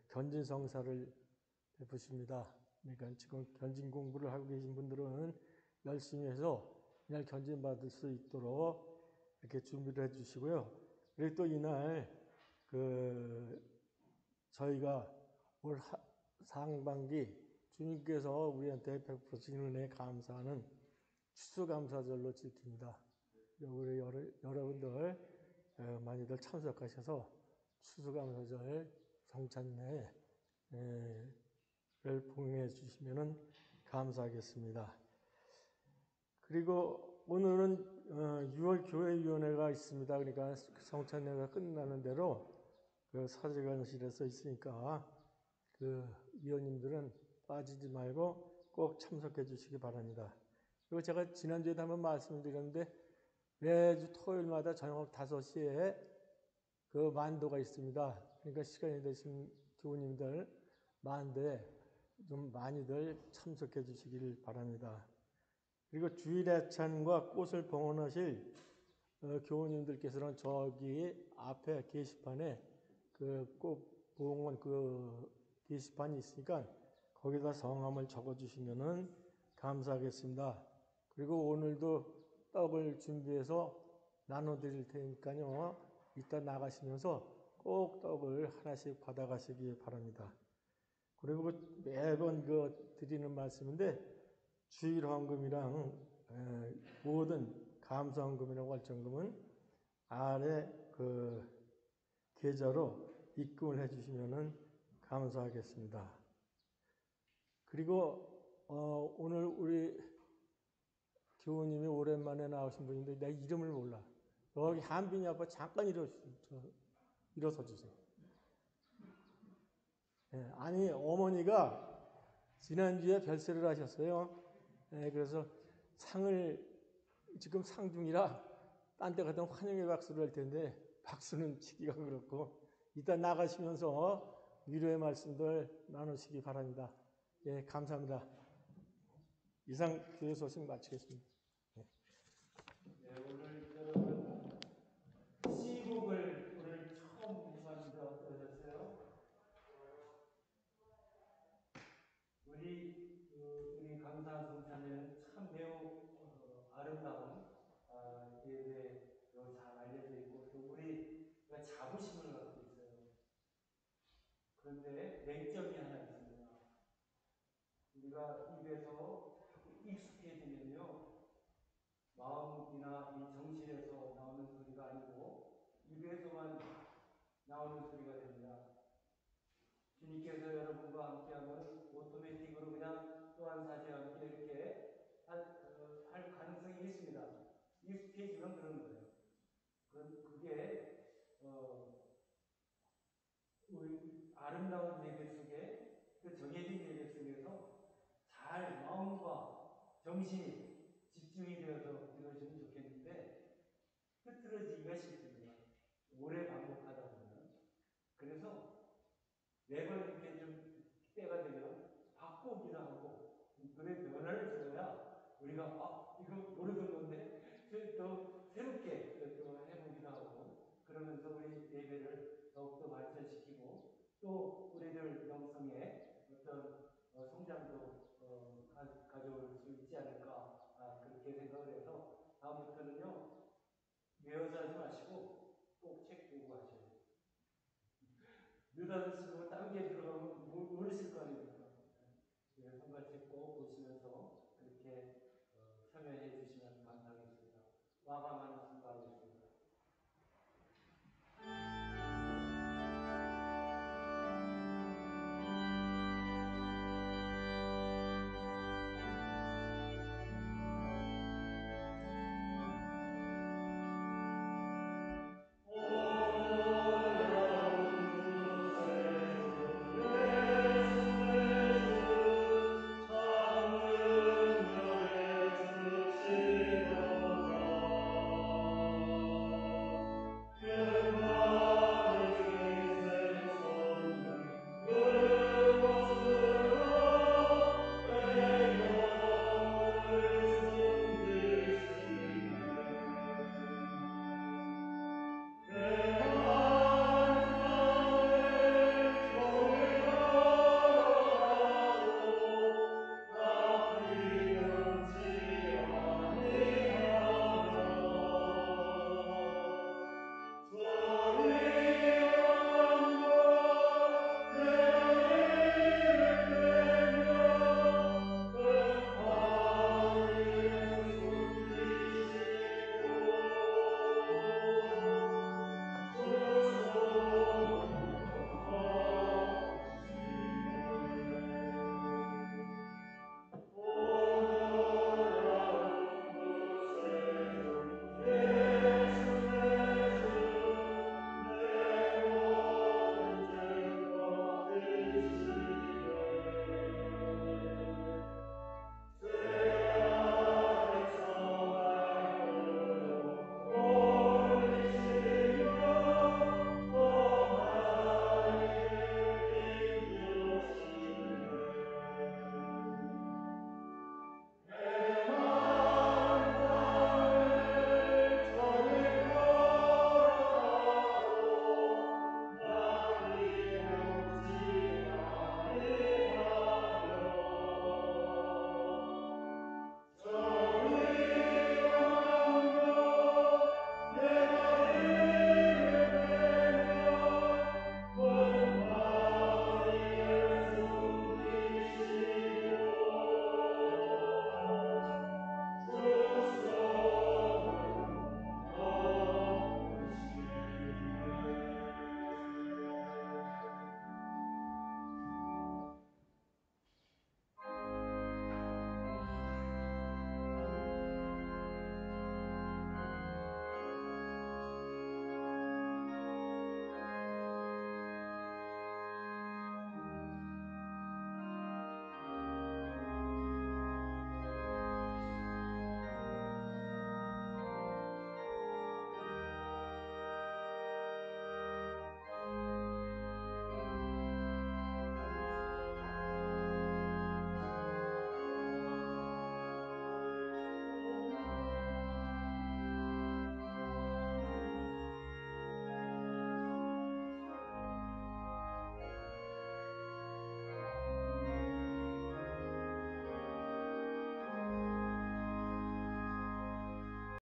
견진성사를 베푸십니다. 그러니까 지금 견진 공부를 하고 계신 분들은 열심히 해서 이날 견진 받을 수 있도록 이렇게 준비를 해주시고요. 그리고 또 이날 저희가 올 상반기 주님께서 우리한테 베푸신 은혜에 감사하는 추수감사절로 지킵니다. 우리 여러분들 많이들 참석하셔서 추수감사절 성찬례 를 봉해 주시면 감사하겠습니다. 그리고 오늘은 6월 교회위원회가 있습니다. 그러니까 성찬례가 끝나는 대로 사제관실에서 있으니까 위원님들은 빠지지 말고 꼭 참석해 주시기 바랍니다. 그리고 제가 지난주에도 한번 말씀드렸는데 매주 토요일마다 저녁 5시에 만도가 있습니다. 그러니까 시간이 되신 교우님들 만도에 좀 많이들 참석해 주시길 바랍니다. 그리고 주일 애찬과 꽃을 봉헌하실 교우님들께서는 저기 앞에 게시판에 꽃 봉헌 게시판이 있으니까 거기다 성함을 적어 주시면은 감사하겠습니다. 그리고 오늘도 떡을 준비해서 나눠 드릴 테니까요. 이따 나가시면서 꼭 떡을 하나씩 받아가시기 바랍니다. 그리고 매번 드리는 말씀인데 주일헌금이랑 모든 감사헌금이랑 월정금은 아래 계좌로 입금을 해주시면 감사하겠습니다. 그리고 오늘 우리 교우님이 오랜만에 나오신 분인데 내 이름을 몰라. 여기 한빈이 아빠 잠깐 일어서 주세요. 아니 어머니가 지난주에 별세를 하셨어요. 그래서 상을 지금 상 중이라 딴 데 가던 환영의 박수를 할 텐데 박수는 치기가 그렇고 이따 나가시면서 위로의 말씀들 나누시기 바랍니다. 예, 감사합니다. 이상 교회 소식 마치겠습니다. 오늘 시국을 오늘 처음 보셨는데 어떠셨어요? 우리 감사 성찬은 참 매우 아름다운 예배로 잘 알려져 있고 또 우리가 자부심을 갖고 있어요. 그런데 맹점이 하나 있습니다. 우리가 입에서 익숙해지면요, 마음이나 이 정신에서 나오는 소리가 아니고 입에서만 나오는 소리가 됩니다. 주님께서 여러분과 함께하면 오토매틱으로 그냥 또한 사제와 함께 이렇게 할 가능성이 있습니다. 익숙해지면 그런 거예요. 그게 우리 아름다운 예배 속에 그 정해진 예배 속에서 잘 마음과 정신이 집중이 되어서 이루어지면 좋겠는데 흐트러지기가 쉽습니다. 오래 반복하다 보면. 그래서 매번 이렇게 좀 때가 되면 바꾸기도 하고 그런 변화를 줘야 우리가 이거 모르던 건데 또 새롭게 또 해보기도 하고 그러면서 우리 예배를 더욱더 발전시키고 또 우리들 영성의 어떤 성장도 가져올 수 있지 않을까 그렇게 생각을 해서 다음부터는요 외워서 하지 마시고 꼭 책 보고 하셔요. 느닷없이 쓰고 딴 게 들어가면 모르실 거 아닙니까? 성가책 꼭 보시면서 그렇게 참여해 주시면 감사하겠습니다. 와방하는